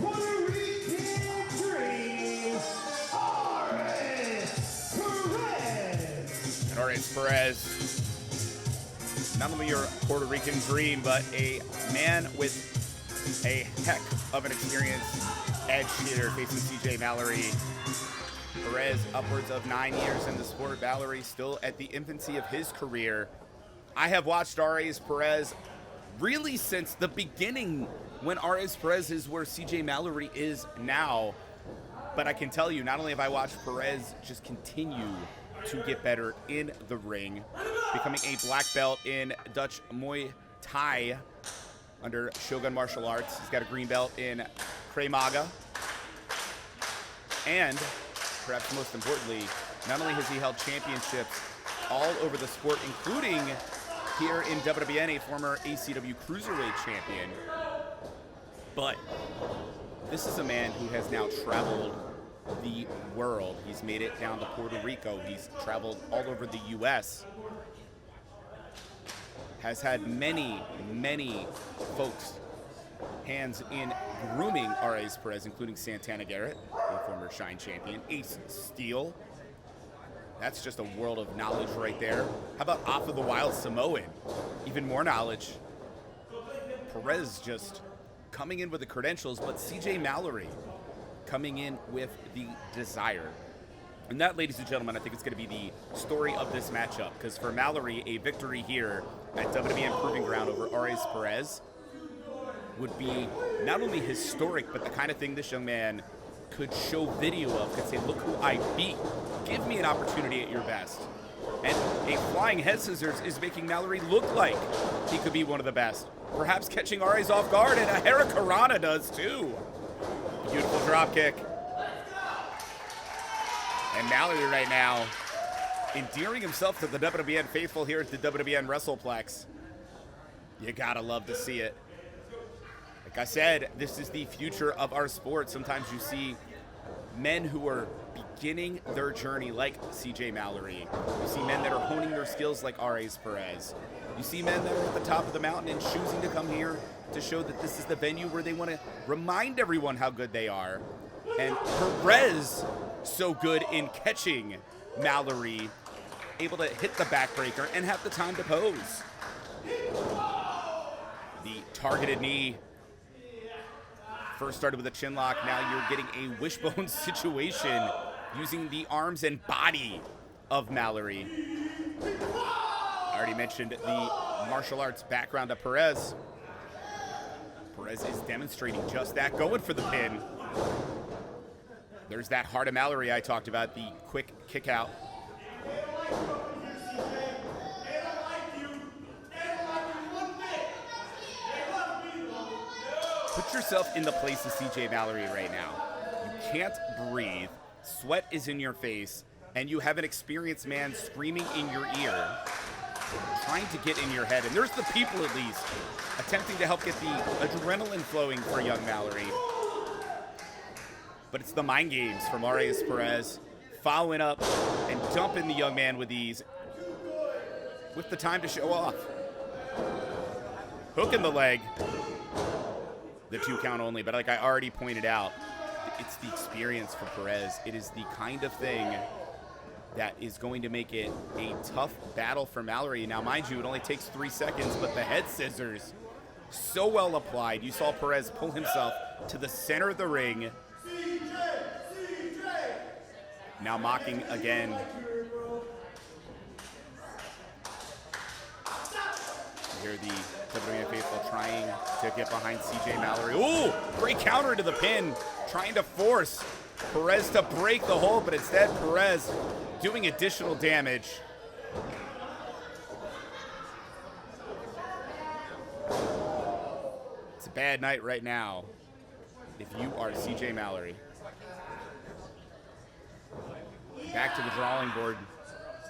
Puerto Rican dreams, R.S. Perez. And RS Perez, not only your Puerto Rican dream, but a man with a heck of an experienced edge hitter facing CJ Mallory. Perez, upwards of 9 years in the sport. Mallory still at the infancy of his career. I have watched R.S. Perez really since the beginning, when R.S. Perez is where CJ Mallory is now. But I can tell you, not only have I watched Perez just continue to get better in the ring, becoming a black belt in Dutch Muay Thai under Shogun Martial Arts. He's got a green belt in Krav Maga. And perhaps most importantly, not only has he held championships all over the sport, including here in WWN, a former ACW Cruiserweight champion, but this is a man who has now traveled the world. He's made it down to Puerto Rico. He's traveled all over the U.S. Has had many, many folks hands in grooming R.S. Perez, including Santana Garrett, a former Shine champion, Ace Steel. That's just a world of knowledge right there. How about Off of the Wild Samoan? Even more knowledge. Perez just coming in with the credentials, but CJ Mallory coming in with the desire. And that, ladies and gentlemen, I think it's going to be the story of this matchup, because for Mallory, a victory here at WWN Proving Ground over R.S. Perez would be not only historic, but the kind of thing this young man could show video of, could say, look who I beat. Give me an opportunity at your best. And a flying head scissors is making Mallory look like he could be one of the best. Perhaps catching RA's off guard, and a Hurricanrana does too. Beautiful drop kick. And Mallory right now endearing himself to the WWN faithful here at the WWN WrestlePlex. You gotta love to see it. Like I said, this is the future of our sport. Sometimes you see men who are beginning their journey like CJ Mallory. You see men that are honing their skills like R.S. Perez. You see men that are at the top of the mountain and choosing to come here to show that this is the venue where they want to remind everyone how good they are. And Perez, so good in catching Mallory, able to hit the backbreaker and have the time to pose. The targeted knee first started with a chin lock. Now you're getting a wishbone situation using the arms and body of Mallory. I already mentioned the martial arts background of Perez. Perez is demonstrating just that, going for the pin. There's that heart of Mallory I talked about, the quick kick out. Put yourself in the place of CJ Mallory right now. You can't breathe. Sweat is in your face. And you have an experienced man screaming in your ear, trying to get in your head. And there's the people, at least, attempting to help get the adrenaline flowing for young Mallory. But it's the mind games from Perez, following up and dumping the young man with ease, with the time to show off. Hook in the leg. The 2 count only, but like I already pointed out, it's the experience for Perez. It is the kind of thing that is going to make it a tough battle for Mallory. Now, mind you, it only takes 3 seconds, but the head scissors, so well applied. You saw Perez pull himself to the center of the ring. Now mocking again. You hear the WWN faithful trying to get behind CJ Mallory. Ooh, great counter to the pin, trying to force Perez to break the hold, but instead Perez doing additional damage. It's a bad night right now if you are CJ Mallory. Back to the drawing board.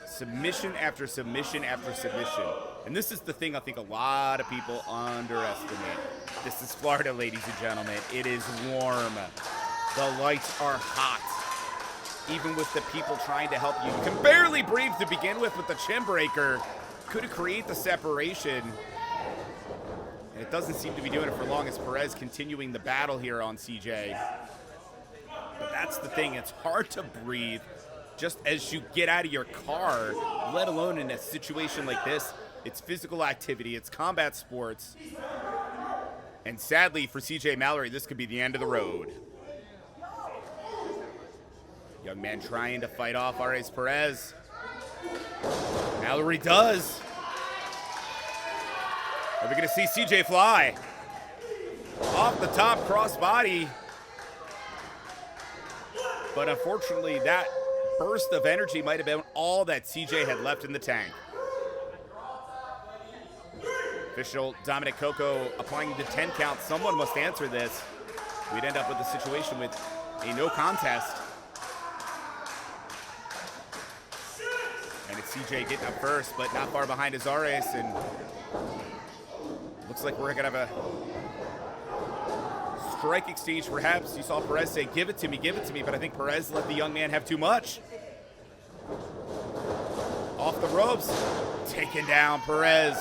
Submission after submission after submission. And this is the thing I think a lot of people underestimate. This is Florida, ladies and gentlemen. It is warm. The lights are hot. Even with the people trying to help you. You can barely breathe to begin with the chin breaker. Could create the separation. And it doesn't seem to be doing it for long as Perez continuing the battle here on CJ. But that's the thing. It's hard to breathe just as you get out of your car, let alone in a situation like this. It's physical activity. It's combat sports. And sadly for CJ Mallory, this could be the end of the road. Young man trying to fight off Perez. Mallory does. Are we going to see CJ fly? Off the top, crossbody. But unfortunately, that burst of energy might have been all that CJ had left in the tank. Official Dominic Coco applying the 10 count. Someone must answer this. We'd end up with a situation with a no contest. And it's CJ getting up first, but not far behind is Ares, and looks like we're gonna have a strike exchange perhaps. You saw Perez say, give it to me, but I think Perez let the young man have too much. Off the ropes, taken down Perez.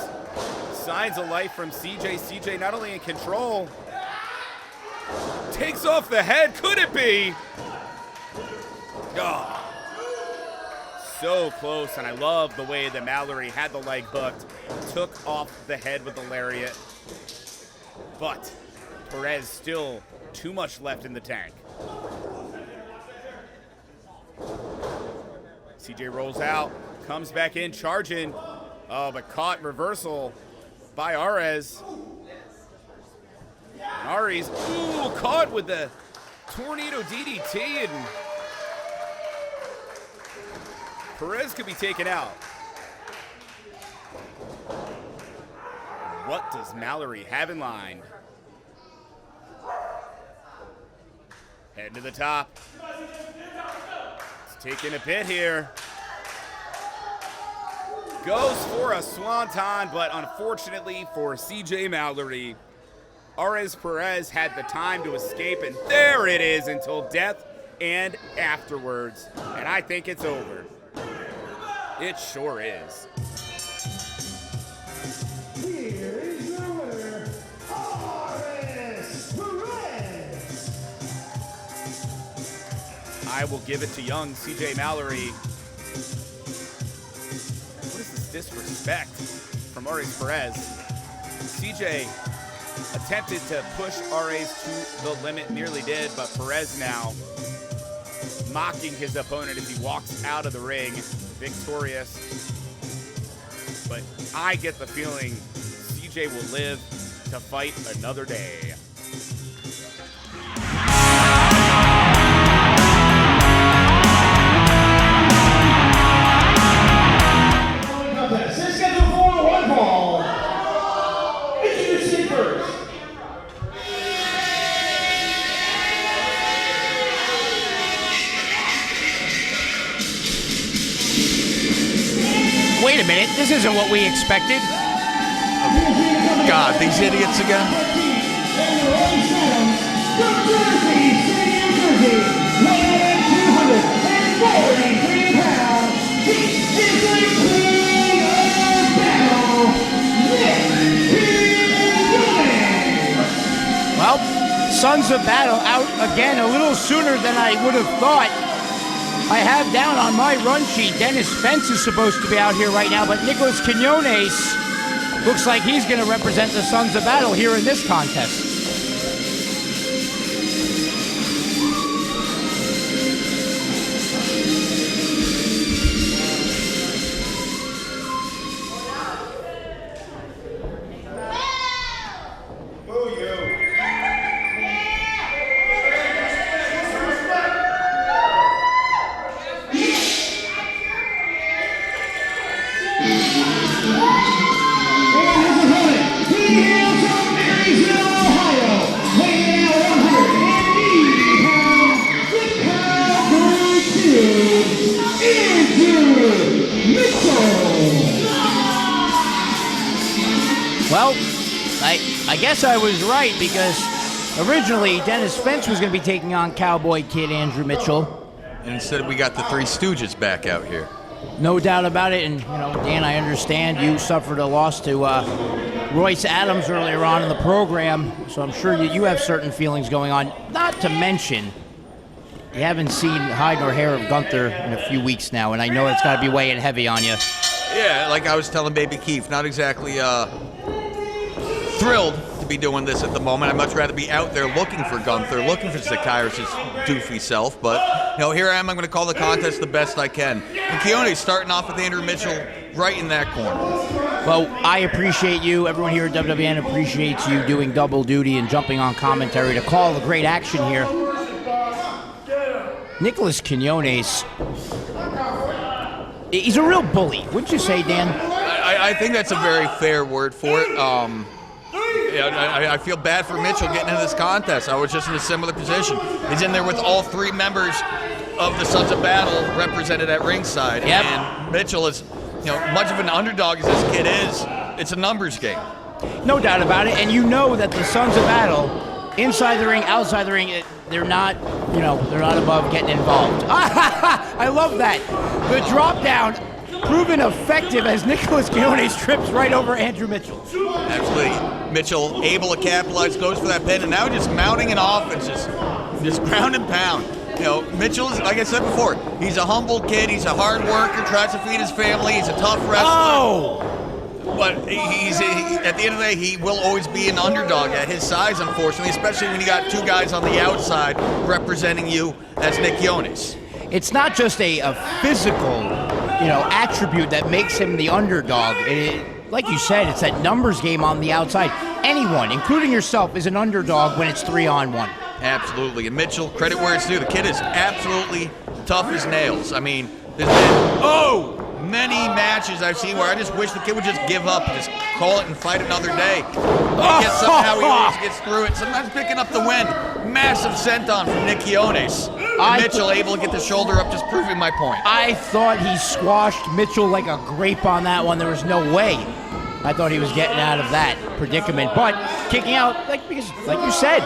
Signs of life from CJ. CJ not only in control, takes off the head. Could it be? Oh, so close, and I love the way that Mallory had the leg hooked, took off the head with the lariat. But Perez still too much left in the tank. CJ rolls out, comes back in, charging. Oh, but caught reversal by Ares. And Ares, ooh, caught with the tornado DDT, and Perez could be taken out. What does Mallory have in line? Head to the top. It's taking a bit here. Goes for a swanton, but unfortunately for CJ Mallory, Perez had the time to escape, and there it is until death and afterwards. And I think it's over. It sure is. Here is your winner, Perez. I will give it to young CJ Mallory. What is this disrespect from Perez? CJ attempted to push Ares to the limit, nearly did, but Perez now mocking his opponent as he walks out of the ring, victorious. But I get the feeling CJ will live to fight another day. Contest is scheduled for one fall. Introducing first, isn't what we expected. God, these idiots again. Well, Sons of Battle out again a little sooner than I would have thought. I have down on my run sheet, Dennis Fence is supposed to be out here right now, but Nicholas Quinones looks like he's going to represent the Sons of Battle here in this contest. Well, I guess I was right, because originally Dennis Fence was going to be taking on Cowboy Kid Andrew Mitchell. And instead we got the Three Stooges back out here. No doubt about it, and Dan, I understand you suffered a loss to Royce Adams earlier on in the program, so I'm sure you have certain feelings going on. Not to mention, you haven't seen hide nor hair of Gunther in a few weeks now, and I know it's got to be weighing heavy on you. Yeah, like I was telling Baby Keef, not exactly thrilled to be doing this at the moment. I'd much rather be out there looking for Gunther, looking for Zacchaeus' doofy self, but here I am. I'm going to call the contest the best I can. And Quinones starting off with Andrew Mitchell right in that corner. Well, I appreciate you. Everyone here at WWN appreciates you doing double duty and jumping on commentary to call the great action here. Nicholas Quinones, he's a real bully, wouldn't you say, Dan? I think that's a very fair word for it. I feel bad for Mitchell getting into this contest. I was just in a similar position. He's in there with all three members of the Sons of Battle represented at ringside. Yep. And Mitchell is, much of an underdog as this kid is, it's a numbers game. No doubt about it. And you know that the Sons of Battle, inside the ring, outside the ring, they're not above getting involved. I love that. The drop down proven effective as Nicholas Quinones trips right over Andrew Mitchell. Absolutely. Mitchell able to capitalize, goes for that pin, and now just mounting an offense, just ground and pound. Mitchell is, like I said before, he's a humble kid, he's a hard worker, tries to feed his family, he's a tough wrestler. Oh! But at the end of the day, he will always be an underdog at his size, unfortunately, especially when you got two guys on the outside representing you as Nick Quinones. It's not just a physical, attribute that makes him the underdog. Like you said, it's that numbers game on the outside. Anyone, including yourself, is an underdog when it's 3-on-1. Absolutely. And Mitchell, credit where it's due. The kid is absolutely tough as nails. I mean, there's been, many matches I've seen where I just wish the kid would just give up and just call it and fight another day. Yet somehow he always gets through it. Sometimes picking up the win. Massive senton from Nick Quinones. And Mitchell able to get the shoulder up, just proving my point. I thought he squashed Mitchell like a grape on that one. There was no way. I thought he was getting out of that predicament. But kicking out, because like you said,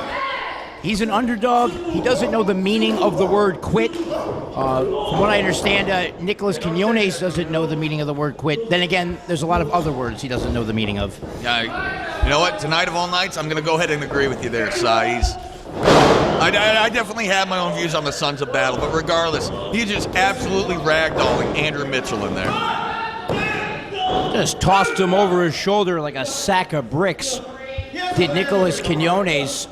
he's an underdog. He doesn't know the meaning of the word quit. From what I understand, Nicholas Quinones doesn't know the meaning of the word quit. Then again, there's a lot of other words he doesn't know the meaning of. You know what? Tonight of all nights, I'm going to go ahead and agree with you there, Cy. I definitely have my own views on the Sons of Battle, but regardless, he's just absolutely ragdolling Andrew Mitchell in there. Just tossed him over his shoulder like a sack of bricks. Did Nicholas Quinones.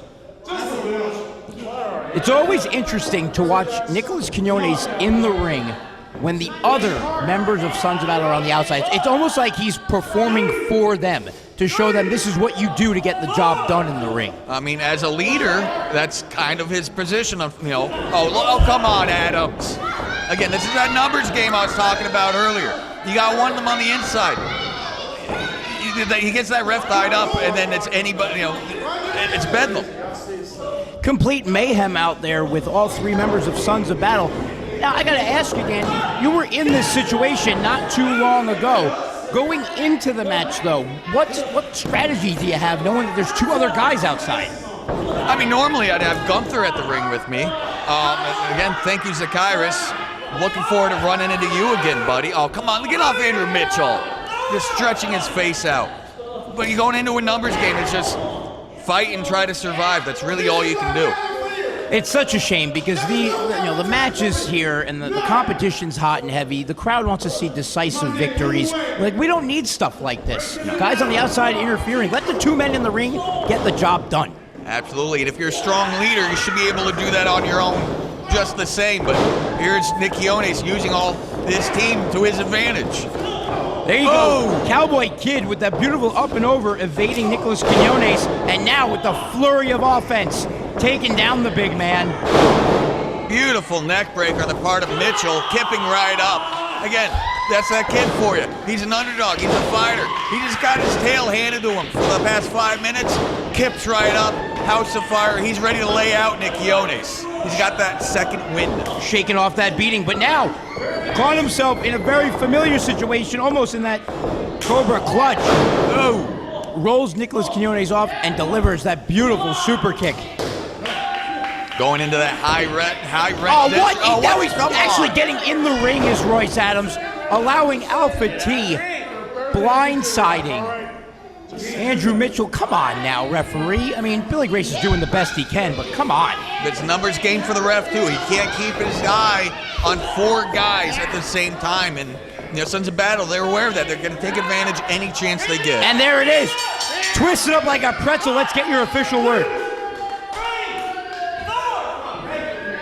It's always interesting to watch Nicholas Quinones in the ring when the other members of Sons of Battle are on the outside. It's almost like he's performing for them to show them this is what you do to get the job done in the ring. I mean, as a leader, that's kind of his position of, oh, come on, Adams. Again, this is that numbers game I was talking about earlier. You got one of them on the inside. He gets that ref tied up, and then it's anybody, it's bedlam. Complete mayhem out there with all three members of Sons of Battle. Now, I got to ask you, Dan, you were in this situation not too long ago. Going into the match, though, what strategy do you have knowing that there's 2 other guys outside? I mean, normally I'd have Gunther at the ring with me. Again, thank you, Zacchaeus. Looking forward to running into you again, buddy. Oh, come on, get off Andrew Mitchell. Just stretching his face out. But you're going into a numbers game. It's just fight and try to survive. That's really all you can do. It's such a shame because the match is here and the competition's hot and heavy. The crowd wants to see decisive victories. Like, we don't need stuff like this. Guys on the outside interfering. Let the 2 men in the ring get the job done. Absolutely, and if you're a strong leader, you should be able to do that on your own just the same. But here's Nick Quinones using all his team to his advantage. There you go. Cowboy Kid with that beautiful up and over evading Nicholas Quinones, and now with the flurry of offense, taking down the big man. Beautiful neck breaker on the part of Mitchell, kipping right up. Again, that's that kid for you. He's an underdog. He's a fighter. He just got his tail handed to him for the past 5 minutes. Kips right up. House of Fire. He's ready to lay out Nick Quinones. He's got that second wind. Shaking off that beating, but now caught himself in a very familiar situation, almost in that Cobra clutch. Oh! Rolls Nicholas Quinones off and delivers that beautiful super kick. Going into that high rep. Oh, what? Now he's actually getting in the ring is Royce Adams, allowing Alpha T blindsiding Andrew Mitchell. Come on now, referee. I mean, Billy Grace is doing the best he can, but come on. It's a numbers game for the ref, too. He can't keep his eye on 4 guys at the same time. And, Sons of Battle, they're aware of that. They're going to take advantage any chance they get. And there it is. Twisted up like a pretzel. Let's get your official word.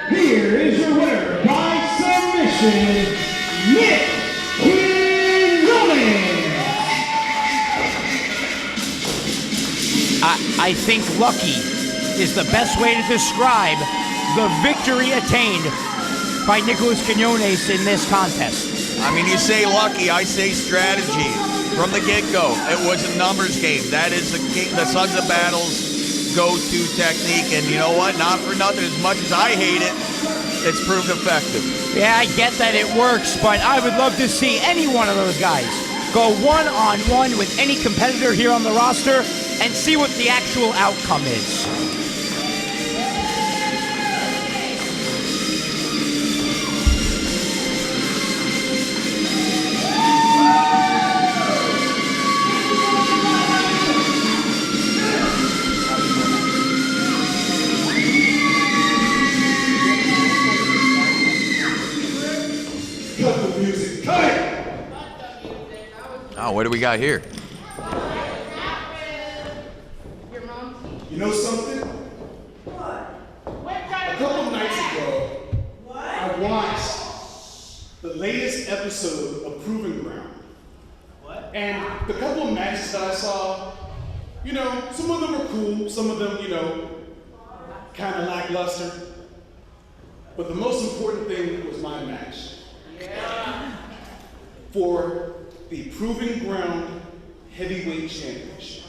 Here is your winner by submission, Nick Quinones. I think lucky is the best way to describe the victory attained by Nicholas Quinones in this contest. I mean, you say lucky, I say strategy. From the get-go, it was a numbers game. That is the Sons of Battle's go-to technique, and you know what? Not for nothing, as much as I hate it, it's proved effective. Yeah, I get that it works, but I would love to see any one of those guys go one-on-one with any competitor here on the roster and see what the actual outcome is. Oh, what do we got here? You know something? What? A couple of nights ago, I watched the latest episode of Proving Ground. What? And the couple of matches that I saw, some of them were cool, some of them, kind of lackluster. But the most important thing was my match. Yeah. For the Proving Ground Heavyweight Championship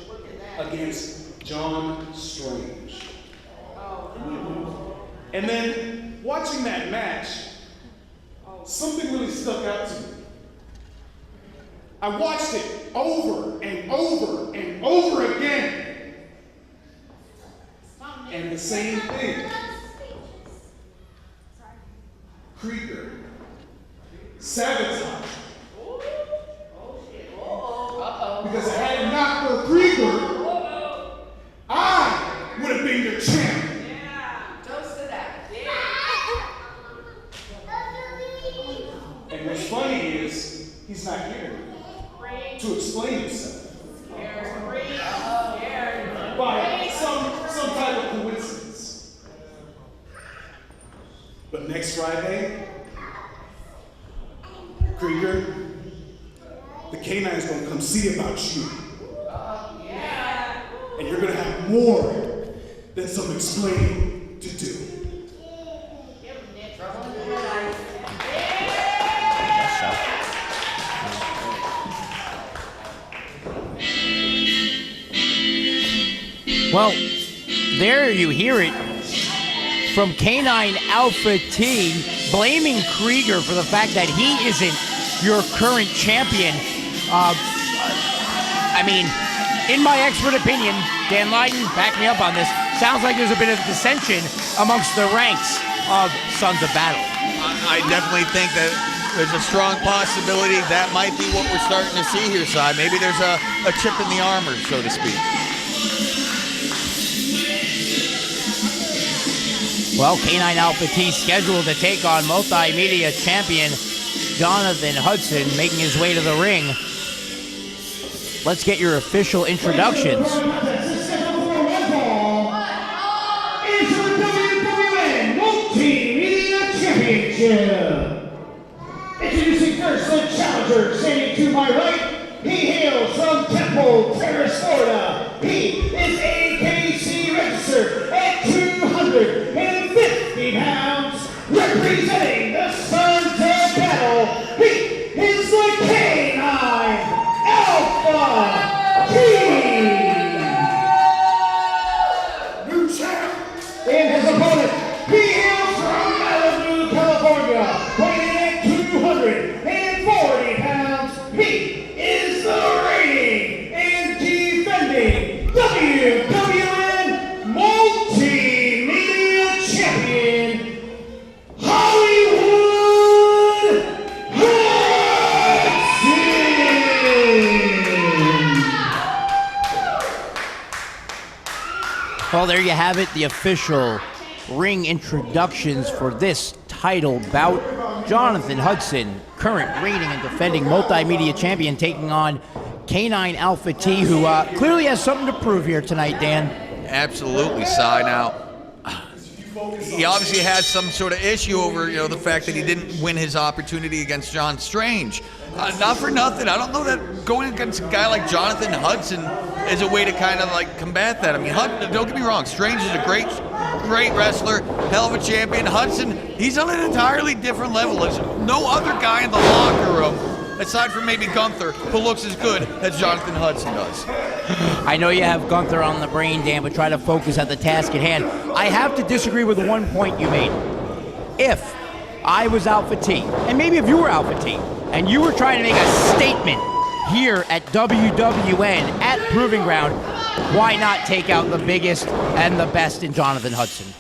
against John Strange. And then watching that match, something really stuck out to me. I watched it over and over and over again. And the same thing. Krieger, sabotage. Because had it not for Krieger, I would have been your champ. Yeah, toast to that. And what's funny is, he's not here to explain himself. By some type of coincidence. But next Friday, Krieger, the K9's gonna come see about you. And you're gonna have more than some explaining to do. Well, there you hear it from K9 Alpha T, blaming Krieger for the fact that he isn't your current champion. I mean, in my expert opinion, Dan Lydon, back me up on this, sounds like there's a bit of dissension amongst the ranks of Sons of Battle. I definitely think that there's a strong possibility that might be what we're starting to see here, Si. Maybe there's a chip in the armor, so to speak. Well, K9 Alpha T scheduled to take on multimedia champion Jonathan Hudson, making his way to the ring. Let's get your official introductions. It's the WWN Multimedia Championship. Introducing first the challenger, standing to my right. He hails from Temple Terrace, Florida. He is AKC registered at 250 pounds, representing the Sons of Battle. He is the K9 Alpha T. New champ. And his opponent, he hails from Malibu, California, weighing at 240 pounds. He is the reigning and defending WWN Multimedia Champion, Hollywood Hudson. Well, there you have it, the official ring introductions for this title bout. Jonathan Hudson, current reigning and defending multimedia champion, taking on K9 Alpha T, who clearly has something to prove here tonight, Dan. Absolutely, Si. Now, he obviously had some sort of issue over, the fact that he didn't win his opportunity against John Strange. Not for nothing. I don't know that going against a guy like Jonathan Hudson is a way to kind of like combat that. I mean, don't get me wrong. Strange is a great wrestler, hell of a champion. Hudson, he's on an entirely different level. There's no other guy in the locker room, aside from maybe Gunther, who looks as good as Jonathan Hudson does. I know you have Gunther on the brain, Dan, but try to focus at the task at hand. I have to disagree with one point you made. If I was Alpha T, and maybe if you were Alpha T, and you were trying to make a statement here at WWN at Proving Ground, why not take out the biggest and the best in Jonathan Hudson?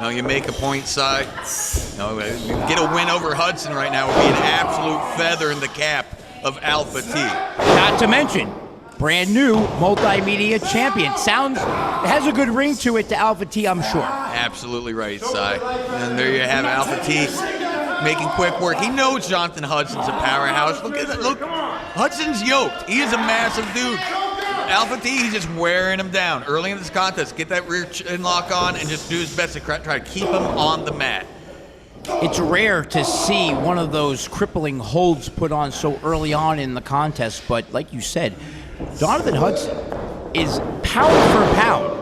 No, you make a point, Si. Get a win over Hudson right now would be an absolute feather in the cap of Alpha T. Not to mention, brand new multimedia champion. Has a good ring to it to Alpha T, I'm sure. Absolutely right, Si. And there you have Alpha T making quick work. He knows Jonathan Hudson's a powerhouse. Look, Hudson's yoked. He is a massive dude. Alpha T, he's just wearing him down. Early in this contest, get that rear chin lock on and just do his best to try to keep him on the mat. It's rare to see one of those crippling holds put on so early on in the contest, but like you said, Jonathan Hudson is pound for pound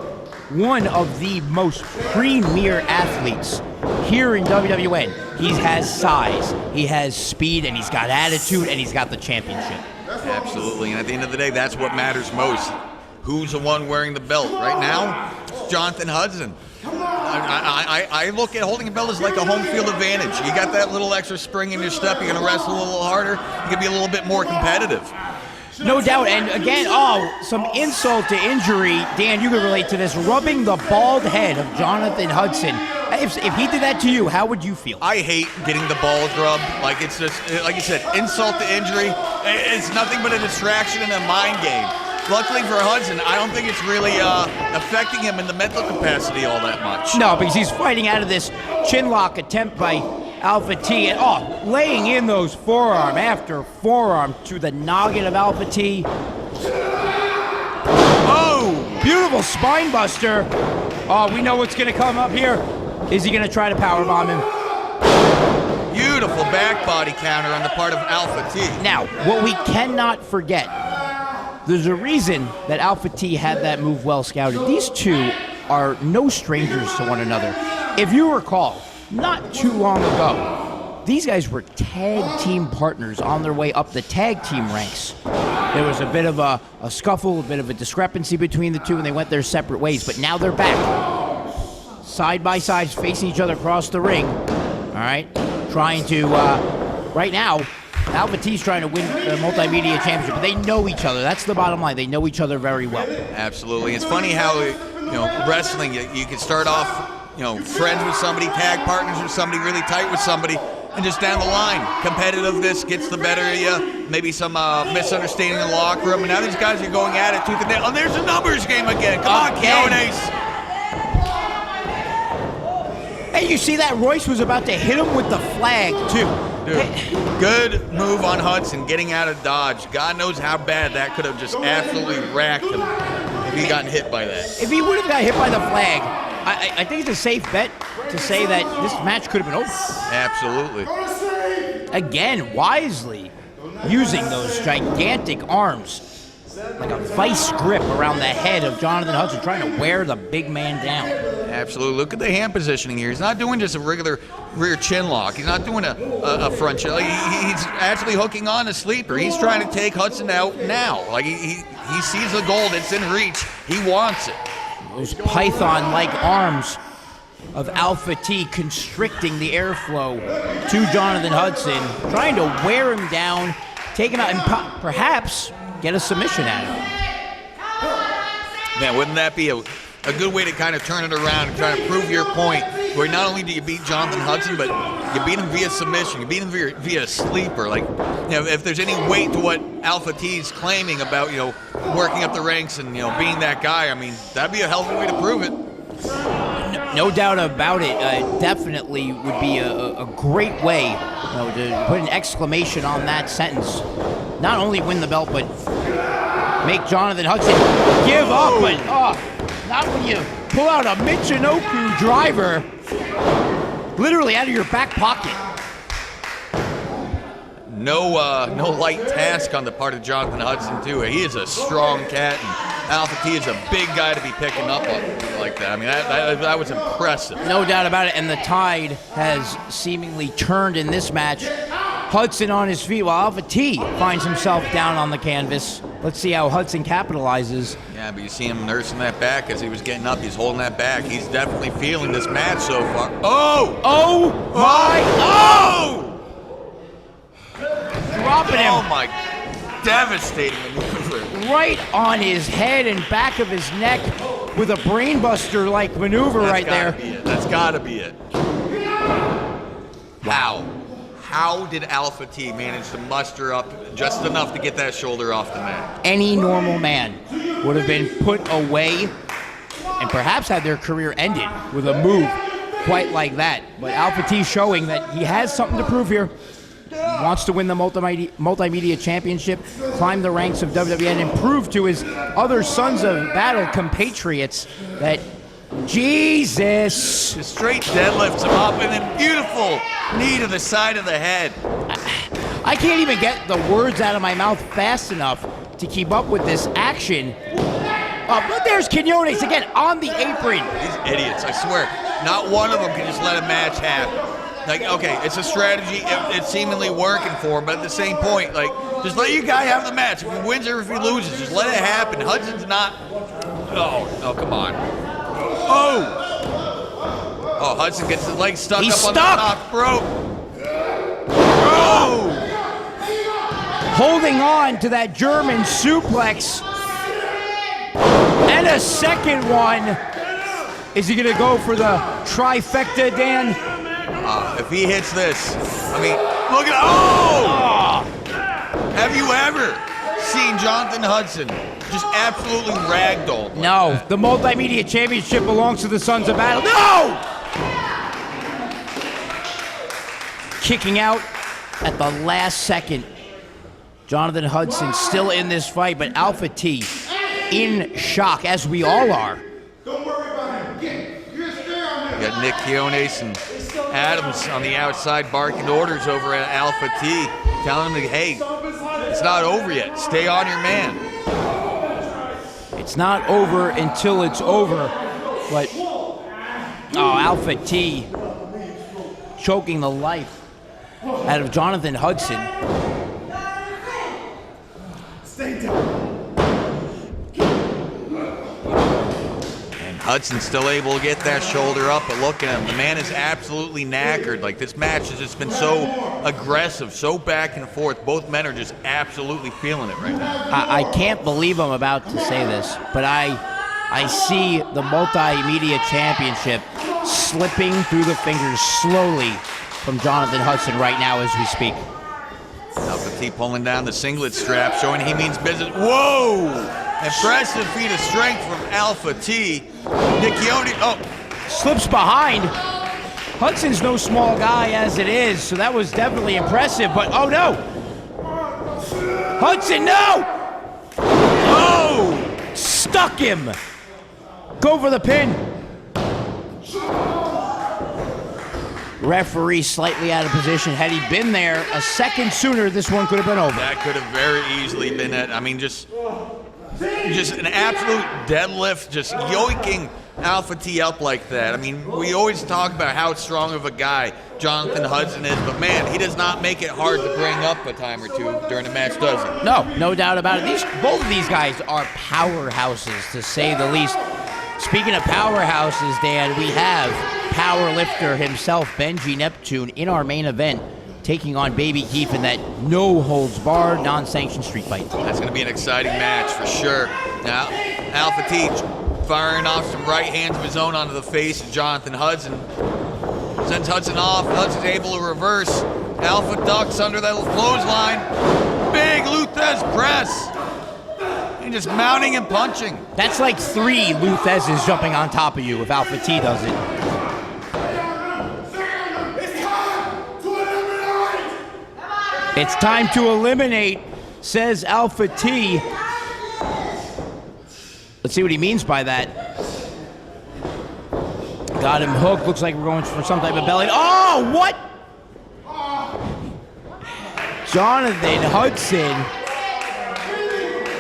one of the most premier athletes here in WWN. He has size, he has speed, and he's got attitude, and he's got the championship. Absolutely, and at the end of the day, that's what matters most. Who's the one wearing the belt? Right now, it's Jonathan Hudson. I look at holding a belt as like a home field advantage. You got that little extra spring in your step, you're going to wrestle a little harder, you can be a little bit more competitive. No doubt, and again, some insult to injury. Dan, you can relate to this, rubbing the bald head of Jonathan Hudson. If he did that to you, how would you feel? I hate getting the balls rubbed. Like, it's just, like you said, insult to injury. It's nothing but a distraction and a mind game. Luckily for Hudson, I don't think it's really affecting him in the mental capacity all that much. No, because he's fighting out of this chin lock attempt by Alpha T, and laying in those forearm after forearm to the noggin of Alpha T. Oh, beautiful spine buster. Oh, we know what's going to come up here. Is he going to try to powerbomb him? Beautiful back body counter on the part of Alpha T. Now, what we cannot forget, there's a reason that Alpha T had that move well scouted. These two are no strangers to one another. If you recall, not too long ago, these guys were tag team partners on their way up the tag team ranks. There was a bit of a scuffle, a bit of a discrepancy between the two, and they went their separate ways. But now they're back, side by side, facing each other across the ring. All right, trying to, right now, Alpha T's trying to win the Multimedia Championship, but they know each other. That's the bottom line. They know each other very well. Absolutely. It's funny how, wrestling, you can start off, friends with somebody, tag partners with somebody, really tight with somebody, and just down the line, competitiveness gets the better of you, maybe some misunderstanding in the locker room, and now these guys are going at it tooth and nail. Oh, there's a numbers game again. Come on, Quinones. Hey, you see that? Royce was about to hit him with the flag, too. Dude, good move on Hudson, getting out of dodge. God knows how bad that could have just absolutely racked him if he gotten hit by that. If he would have got hit by the flag, I think it's a safe bet to say that this match could have been over. Absolutely. Again, wisely using those gigantic arms like a vice grip around the head of Jonathan Hudson, trying to wear the big man down. Absolutely. Look at the hand positioning here. He's not doing just a regular rear chin lock. He's not doing a front chin. He's actually hooking on a sleeper. He's trying to take Hudson out now. Like he sees the goal that's in reach. He wants it. Those python-like arms of Alpha T constricting the airflow to Jonathan Hudson, trying to wear him down, take him out, and perhaps get a submission at him. Man, wouldn't that be a good way to kind of turn it around and try to prove your point, where not only do you beat Jonathan Hudson, but you beat him via submission, you beat him via sleeper. Like, if there's any weight to what Alpha T's claiming about, working up the ranks and, being that guy, I mean, that'd be a hell of a way to prove it. No doubt about it. Definitely would be a great way, to put an exclamation on that sentence. Not only win the belt, but make Jonathan Hudson give up. But not when you pull out a Michinoku driver, literally out of your back pocket. No light task on the part of Jonathan Hudson, too. He is a strong cat, and Alpha T is a big guy to be picking up on like that. I mean, that was impressive. No doubt about it, and the tide has seemingly turned in this match. Hudson on his feet while Alpha T finds himself down on the canvas. Let's see how Hudson capitalizes. Yeah, but you see him nursing that back as he was getting up. He's holding that back. He's definitely feeling this match so far. Oh! Dropping him. Oh my, devastating maneuver. Right on his head and back of his neck with a brainbuster-like maneuver right there. That's gotta be it. Wow. How did Alpha T manage to muster up just enough to get that shoulder off the mat? Any normal man would have been put away and perhaps had their career ended with a move quite like that. But Alpha T showing that he has something to prove here. He wants to win the Multimedia Championship, climb the ranks of WWN, and prove to his other Sons of Battle compatriots that Jesus. Just straight deadlifts him up and then beautiful knee to the side of the head. I can't even get the words out of my mouth fast enough to keep up with this action. But there's Quinones again on the apron. These idiots, I swear. Not one of them can just let a match happen. Like, okay, it's a strategy. It's seemingly working for him, but at the same point, like, just let your guy have the match. If he wins or if he loses, just let it happen. Hudson's not. Oh, come on. Oh, Hudson gets his leg stuck He's up on stuck. the top rope. Holding on to that German suplex. And a second one. Is he going to go for the trifecta, Dan? If he hits this, I mean, look at, have you ever seen Jonathan Hudson just absolutely ragdolled? No, the Multimedia Championship belongs to the Sons of Battle. No! Kicking out at the last second. Jonathan Hudson still in this fight, but Alpha T in shock, as we all are. Don't worry about him. You got Nick Quinones and Adams on the outside barking orders over at Alpha T, telling him, hey, it's not over yet. Stay on your man. It's not over until it's over. But, Alpha T choking the life out of Jonathan Hudson. Hudson's still able to get that shoulder up, but look at him. The man is absolutely knackered. Like, this match has just been so aggressive, so back and forth. Both men are just absolutely feeling it right now. I can't believe I'm about to say this, but I see the Multimedia Championship slipping through the fingers slowly from Jonathan Hudson right now as we speak. Alpha T pulling down the singlet strap, showing he means business. Whoa! Impressive feat of strength from Alpha T. Nick Quinones, slips behind. Hudson's no small guy as it is, so that was definitely impressive, but oh no! Hudson, no! Oh! Stuck him! Go for the pin. Referee slightly out of position. Had he been there a second sooner, this one could have been over. That could have very easily been it. I mean, just an absolute deadlift, just yoiking Alpha T up like that. I mean, we always talk about how strong of a guy Jonathan Hudson is, but man, he does not make it hard to bring up a time or two during the match, does he? No doubt about it. Both of these guys are powerhouses, to say the least. Speaking of powerhouses, Dan, we have power lifter himself, Benjy Neptune, in our main event, taking on Baby Keef in that no-holds-barred, non-sanctioned street fight. That's going to be an exciting match for sure. Now, Alpha T firing off some right hands of his own onto the face of Jonathan Hudson. Sends Hudson off. Hudson's able to reverse. Alpha ducks under that clothesline. Big Luthez press. And just mounting and punching. That's like 3 Luthez's jumping on top of you if Alpha T does it. It's time to eliminate, says Alpha T. Let's see what he means by that. Got him hooked. Looks like we're going for some type of belly. Oh, what? Jonathan Hudson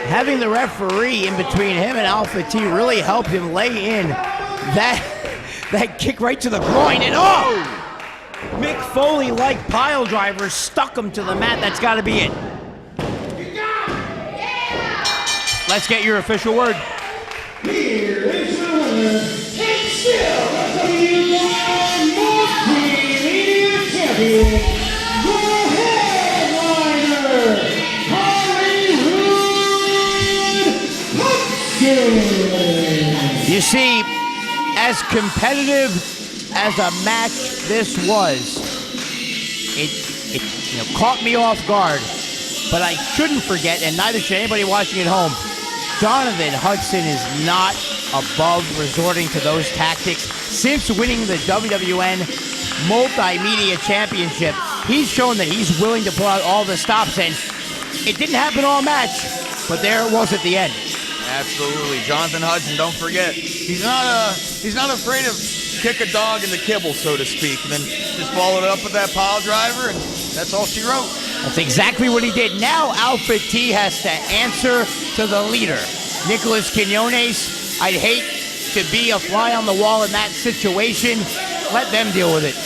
having the referee in between him and Alpha T really helped him lay in that kick right to the groin. And oh! Mick Foley-like pile driver stuck him to the mat. That's got to be it. Let's get your official word. Here is your winner, and still the WWN Multimedia Champion, the headliner, Hudson. You see, as competitive as a match this was, it caught me off guard, but I shouldn't forget, and neither should anybody watching at home, Jonathan Hudson is not above resorting to those tactics. Since winning the WWN Multimedia Championship, he's shown that he's willing to pull out all the stops, and it didn't happen all match, but there it was at the end. Absolutely. Jonathan Hudson, don't forget, he's not afraid of kick a dog in the kibble, so to speak, and then just followed it up with that pile driver, and that's all she wrote. That's exactly what he did. Now Alpha T has to answer to the leader, Nicholas Quinones. I'd hate to be a fly on the wall in that situation. Let them deal with it.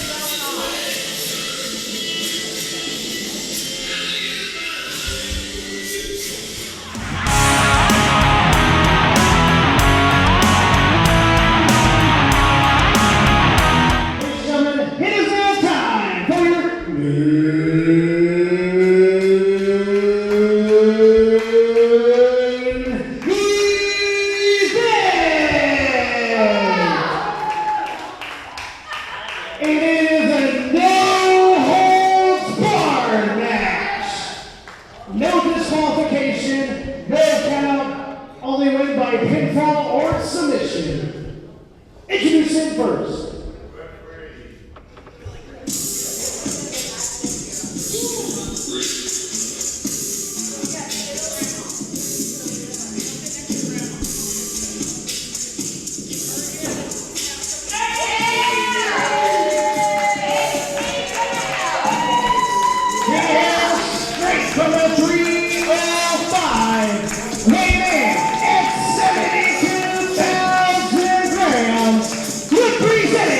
Representing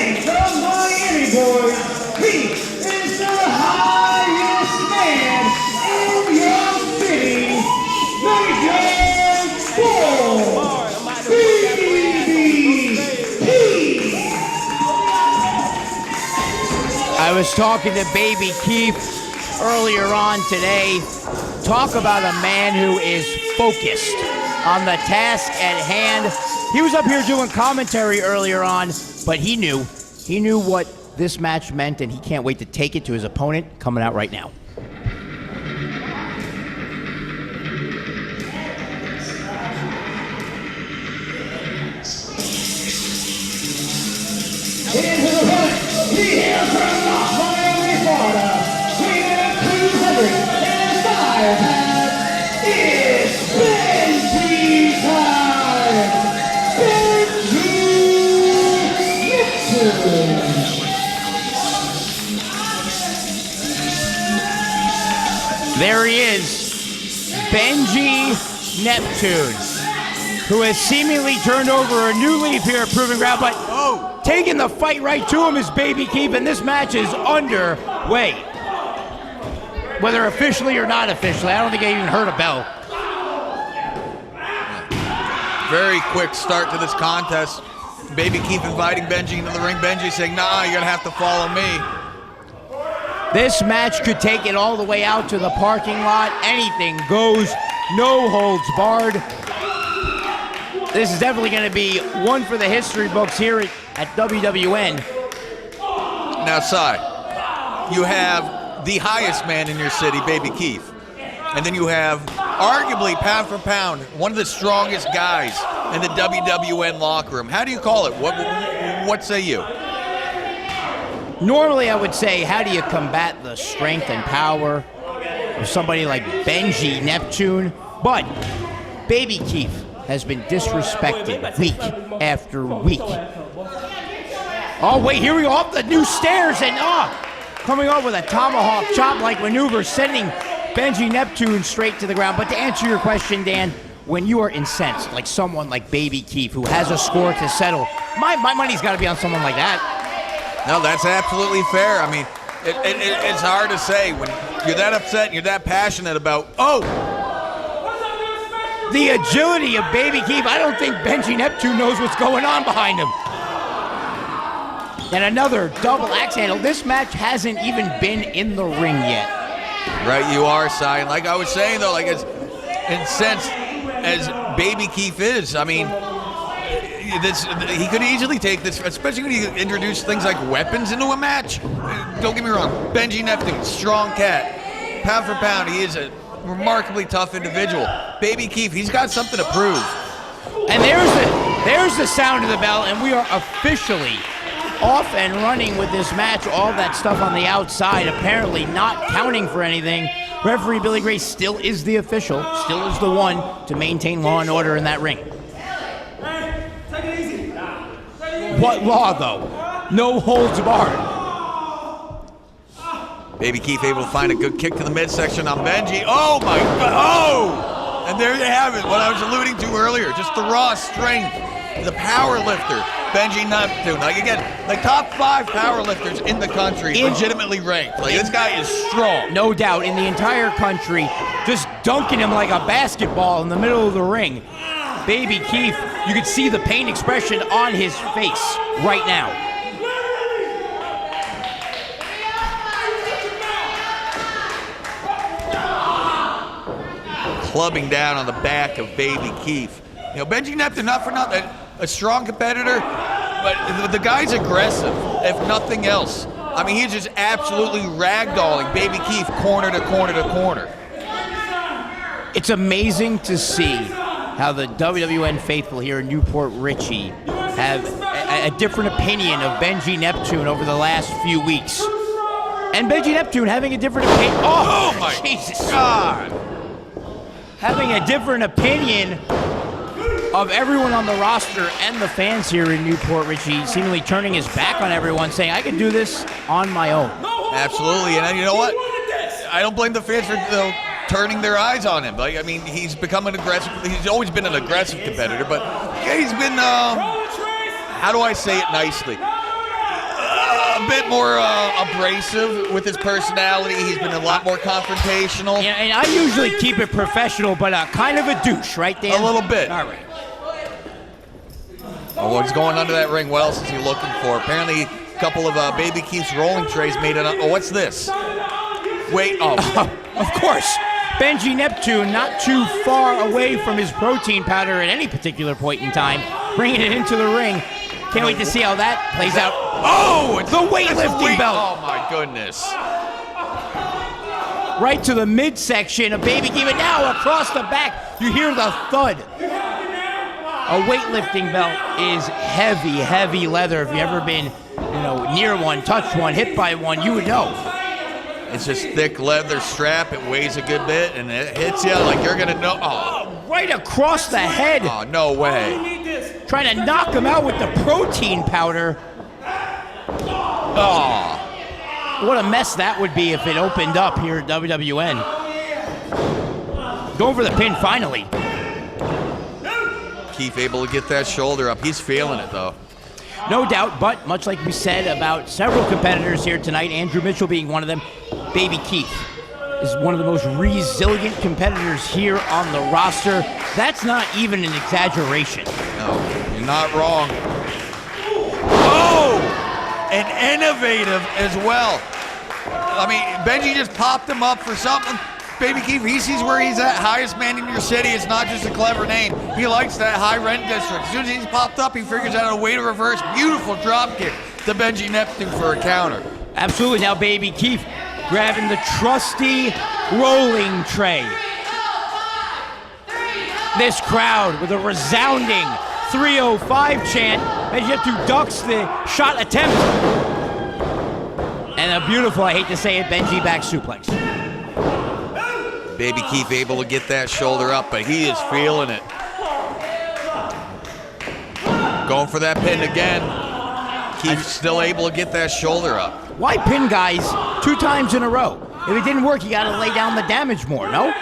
I was talking to Baby Keef earlier on today. Talk about a man who is focused on the task at hand. He was up here doing commentary earlier on, but he knew what this match meant, and he can't wait to take it to his opponent coming out right now. Into the front, he hails from Miami, Florida, weighing at 205 pounds. It's Benjy time! Benjy Neptune! There he is, Benjy Neptune, who has seemingly turned over a new leaf here at Proving Ground, but taking the fight right to him is Baby Keef, and this match is underway. Whether officially or not officially, I don't think I even heard a bell. Very quick start to this contest. Baby Keef inviting Benjy into the ring. Benjy saying, nah, you're gonna have to follow me. This match could take it all the way out to the parking lot. Anything goes, no holds barred. This is definitely going to be one for the history books here at WWN. Now, Cy, you have the highest man in your city, Baby Keef. And then you have, arguably, pound for pound, one of the strongest guys in the WWN locker room. How do you call it? What say you? Normally, I would say, how do you combat the strength and power of somebody like Benjy Neptune? But Baby Keef has been disrespected week after week. Oh, wait, here we go, up the new stairs, and coming up with a tomahawk chop-like maneuver, sending Benjy Neptune straight to the ground. But to answer your question, Dan, when you are incensed, like someone like Baby Keef, who has a score to settle, my money's got to be on someone like that. No, that's absolutely fair. I mean, it's hard to say when you're that upset and you're that passionate about, the agility of Baby Keef. I don't think Benjy Neptune knows what's going on behind him. And another double axe handle. This match hasn't even been in the ring yet. Right, you are, Cy. And like I was saying, though, like as incensed as Baby Keef is, I mean, he could easily take this, especially when you introduce things like weapons into a match. Don't get me wrong, Benjy Neptune, strong cat. Pound for pound, he is a remarkably tough individual. Baby Keef, he's got something to prove. And there's the sound of the bell, and we are officially off and running with this match. All that stuff on the outside apparently not counting for anything. Referee Billy Gray still is the official, still is the one to maintain law and order in that ring. What law, though? No holds barred. Baby Keef able to find a good kick to the midsection on Benjy. Oh my God! Oh! And there you have it. What I was alluding to earlier, just the raw strength, the power lifter, Benjy Neptune. Like again, like top 5 power lifters in the country, legitimately ranked. Like this guy is strong. No doubt, in the entire country, just dunking him like a basketball in the middle of the ring. Baby Keef, you can see the pain expression on his face right now. Clubbing down on the back of Baby Keef. You know, Benjy Neptune, not for nothing, a strong competitor, but the guy's aggressive, if nothing else. I mean, he's just absolutely ragdolling Baby Keef corner to corner to corner. It's amazing to see how the WWN faithful here in Port Richey have a different opinion of Benjy Neptune over the last few weeks. And Benjy Neptune having a different opinion. Oh my Jesus God! Having a different opinion of everyone on the roster and the fans here in Port Richey, seemingly turning his back on everyone, saying, I can do this on my own. Absolutely, and you know what? I don't blame the fans for turning their eyes on him. Like, I mean, he's become an aggressive, he's always been an aggressive competitor, but yeah, he's been, how do I say it nicely? A bit more abrasive with his personality. He's been a lot more confrontational. Yeah, and I usually keep it professional, but kind of a douche, right, Dan? A little bit. All right. Oh, he's going under that ring. What else is he looking for? Apparently, couple of Baby Keef's rolling trays made it. Oh, what's this? Wait, Of course, Benjy Neptune not too far away from his protein powder at any particular point in time, bringing it into the ring. Can't wait to see how that plays out. Oh, it's the weightlifting belt. Oh, my goodness. Right to the midsection of Baby Keef, and now across the back, you hear the thud. A weightlifting belt is heavy, heavy leather. If you've ever been, near one, touched one, hit by one, you would know. It's just thick leather strap. It weighs a good bit, and it hits you like you're gonna know. Oh, right across the head. Oh, no way. Trying to knock him out with the protein powder. Oh. What a mess that would be if it opened up here at WWN. Going for the pin finally. Keef able to get that shoulder up. He's feeling it, though. No doubt, but much like we said about several competitors here tonight, Andrew Mitchell being one of them, Baby Keef is one of the most resilient competitors here on the roster. That's not even an exaggeration. No, you're not wrong. Oh! And innovative as well. I mean, Benjy just popped him up for something. Baby Keef, he sees where he's at, highest man in your city. It's not just a clever name. He likes that high rent district. As soon as he's popped up, he figures out a way to reverse. Beautiful drop kick to Benjy Neptune for a counter. Absolutely. Now Baby Keef grabbing the trusty rolling tray. This crowd with a resounding 305 chant. Benjy Neptune ducks the shot attempt. And a beautiful, I hate to say it, Benjy back suplex. Baby Keef able to get that shoulder up, but he is feeling it. Going for that pin again. Keef still able to get that shoulder up. Why pin guys 2 times in a row? If it didn't work, you got to lay down the damage more, no?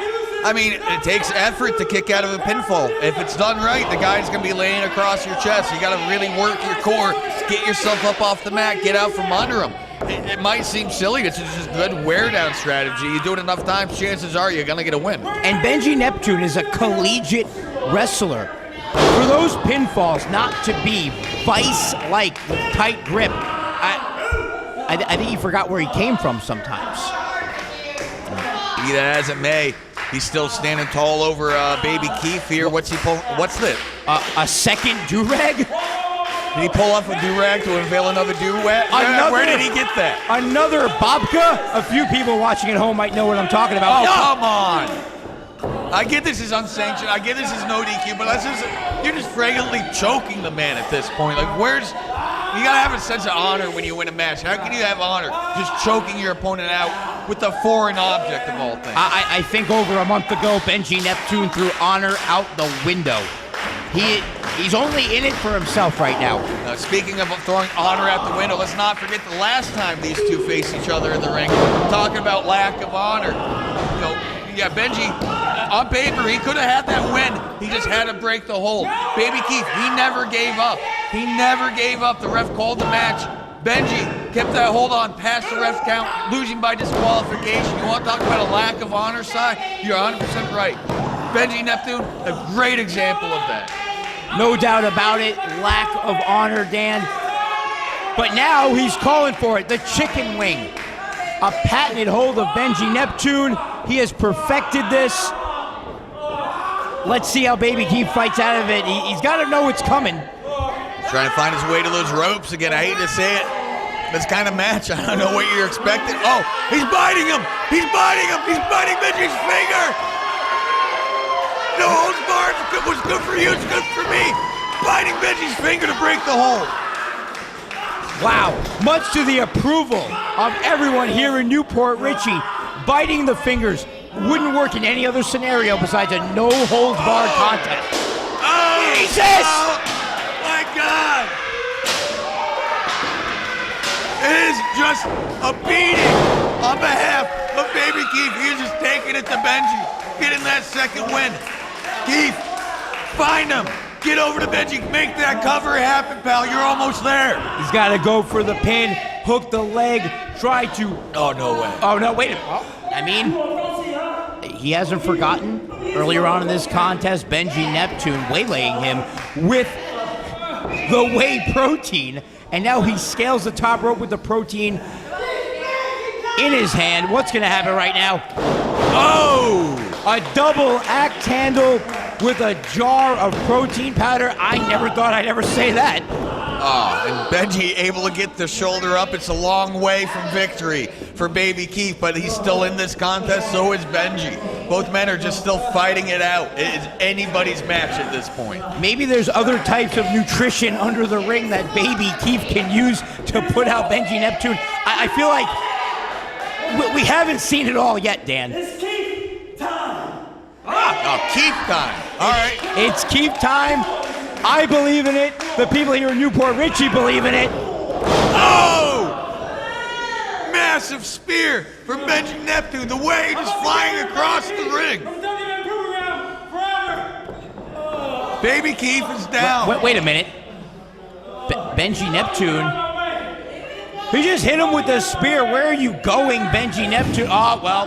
I mean, it takes effort to kick out of a pinfall. If it's done right, the guy's going to be laying across your chest. You got to really work your core, get yourself up off the mat, get out from under him. It might seem silly, it's just a good wear-down strategy. You do it enough times, chances are you're going to get a win. And Benjy Neptune is a collegiate wrestler. For those pinfalls not to be vice-like with tight grip, I think he forgot where he came from sometimes. Be that as it may, he's still standing tall over Baby Keef here. What's he pulling? What's this? A second do-rag? Did he pull off a do-rag to unveil another do-rag? Where did he get that? Another babka? A few people watching at home might know what I'm talking about. Oh, come on. I get this is unsanctioned. I get this is no DQ, but you're just fragrantly choking the man at this point. Like, you gotta have a sense of honor when you win a match. How can you have honor just choking your opponent out with the foreign object of all things? I think over a month ago, Benjy Neptune threw honor out the window. He's only in it for himself right now. Speaking of throwing honor out the window, let's not forget the last time these two faced each other in the ring. Talking about lack of honor. Benjy, on paper, he could have had that win. He just had to break the hold. Baby Keef, he never gave up. He never gave up. The ref called the match. Benjy kept that hold on past the ref count, losing by disqualification. You want to talk about a lack of honor side? You're 100% right. Benjy Neptune, a great example of that. No doubt about it, lack of honor, Dan. But now he's calling for it, the chicken wing. A patented hold of Benjy Neptune. He has perfected this. Let's see how Baby Keef fights out of it. He's got to know it's coming. Trying to find his way to those ropes again. I hate to say it. This kind of match, I don't know what you're expecting. Oh, he's biting him. He's biting him. He's biting Benjy's finger. No holds barred. What's good for you, it's good for me. Biting Benjy's finger to break the hold. Wow, much to the approval of everyone here in Port Richey, biting the fingers wouldn't work in any other scenario besides a no-holds-barred contest. Oh, Jesus! Oh, my God! It is just a beating on behalf of Baby Keef. He's just taking it to Benjy, getting that second win. Keef, find him. Get over to Benjy, make that cover happen, pal. You're almost there. He's got to go for the pin, hook the leg, try to... Oh, no way. Oh, no, wait a minute. I mean, he hasn't forgotten earlier on in this contest, Benjy Neptune waylaying him with the whey protein. and now he scales the top rope with the protein in his hand. What's going to happen right now? Oh! A double axe handle with a jar of protein powder. I never thought I'd ever say that. Oh, and Benjy able to get the shoulder up. It's a long way from victory for Baby Keef, but he's still in this contest, so is Benjy. Both men are just still fighting it out. It is anybody's match at this point. Maybe there's other types of nutrition under the ring that Baby Keef can use to put out Benjy Neptune. I feel like we haven't seen it all yet, Dan. It's Keef time. Oh, Keef time. All right. It's Keef time. I believe in it. The people here in Port Richey believe in it. Oh! Massive spear from Benjy Neptune. The wave is flying across the ring. WWN Proving Ground forever. Baby Keef is down. Wait a minute. Benjy Neptune. He just hit him with the spear. Where are you going, Benjy Neptune? Oh, well.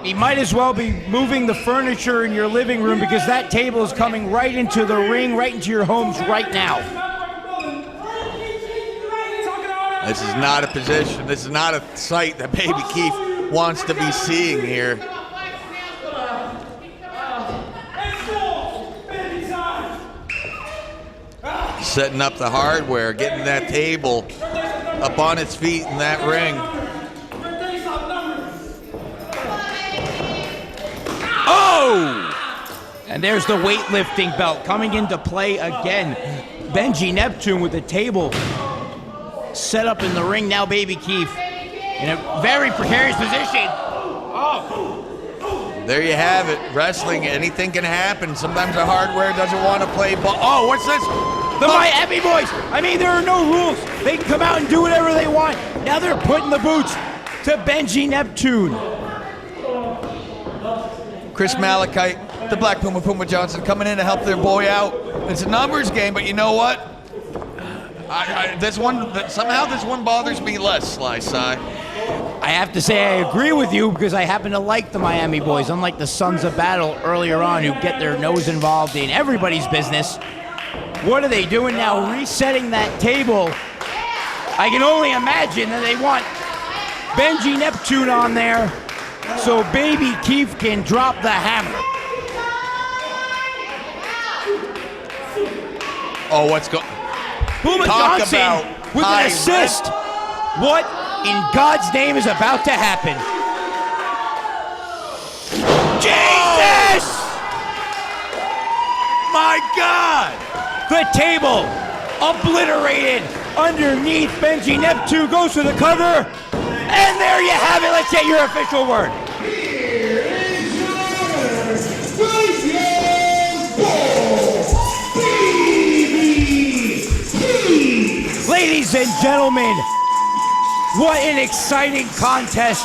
He might as well be moving the furniture in your living room because that table is coming right into the ring, right into your homes right now. This is not a position. This is not a sight that Baby Keef wants to be seeing here. Setting up the hardware, getting that table up on its feet in that ring. Oh! And there's the weightlifting belt coming into play again. Benjy Neptune with the table set up in the ring. Now Baby Keef in a very precarious position. Oh. There you have it. Wrestling, anything can happen. Sometimes the hardware doesn't want to play ball. Oh, what's this? The Miami boys. I mean, there are no rules. They can come out and do whatever they want. Now they're putting the boots to Benjy Neptune. Chris Malachite, the Black Puma Johnson coming in to help their boy out. It's a numbers game, but you know what? Somehow this one bothers me less, Sly. I have to say I agree with you because I happen to like the Miami boys, unlike the Sons of Battle earlier on who get their nose involved in everybody's business. What are they doing now? Resetting that table. I can only imagine that they want Benjy Neptune on there so Baby Keef can drop the hammer. Oh, what's going? Puma Johnson with an assist. What in God's name is about to happen? Jesus! My God! The table obliterated underneath. Benjy Neptune goes for the cover. And there you have it. Let's get your official word. Here is your Baby Keef. Ladies and gentlemen, what an exciting contest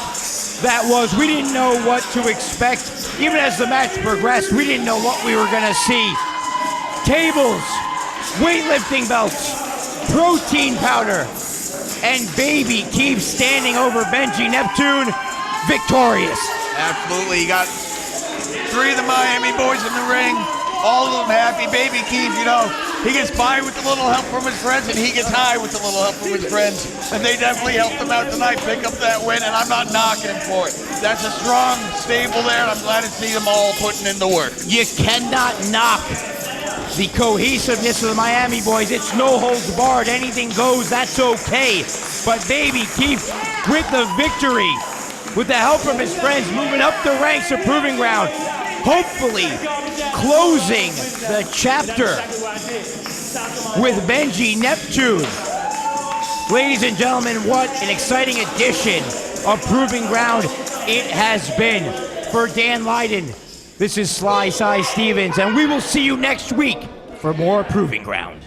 that was. We didn't know what to expect. Even as the match progressed, we didn't know what we were going to see. Tables, weightlifting belts, protein powder, and Baby Keef standing over Benjy Neptune, victorious. Absolutely, you got three of the Miami boys in the ring, all of them happy. Baby Keef, he gets by with a little help from his friends, and he gets high with a little help from his friends, and they definitely helped him out tonight, pick up that win, and I'm not knocking him for it. That's a strong stable there, and I'm glad to see them all putting in the work. You cannot knock the cohesiveness of the Miami boys. It's no holds barred. Anything goes. That's okay. But Baby Keef with the victory, with the help from his friends, moving up the ranks of Proving Ground, hopefully closing the chapter with Benjy Neptune. Ladies and gentlemen, what an exciting edition of Proving Ground it has been. For Dan Lydon, this is Sly Cy Stevens, and we will see you next week for more Proving Ground.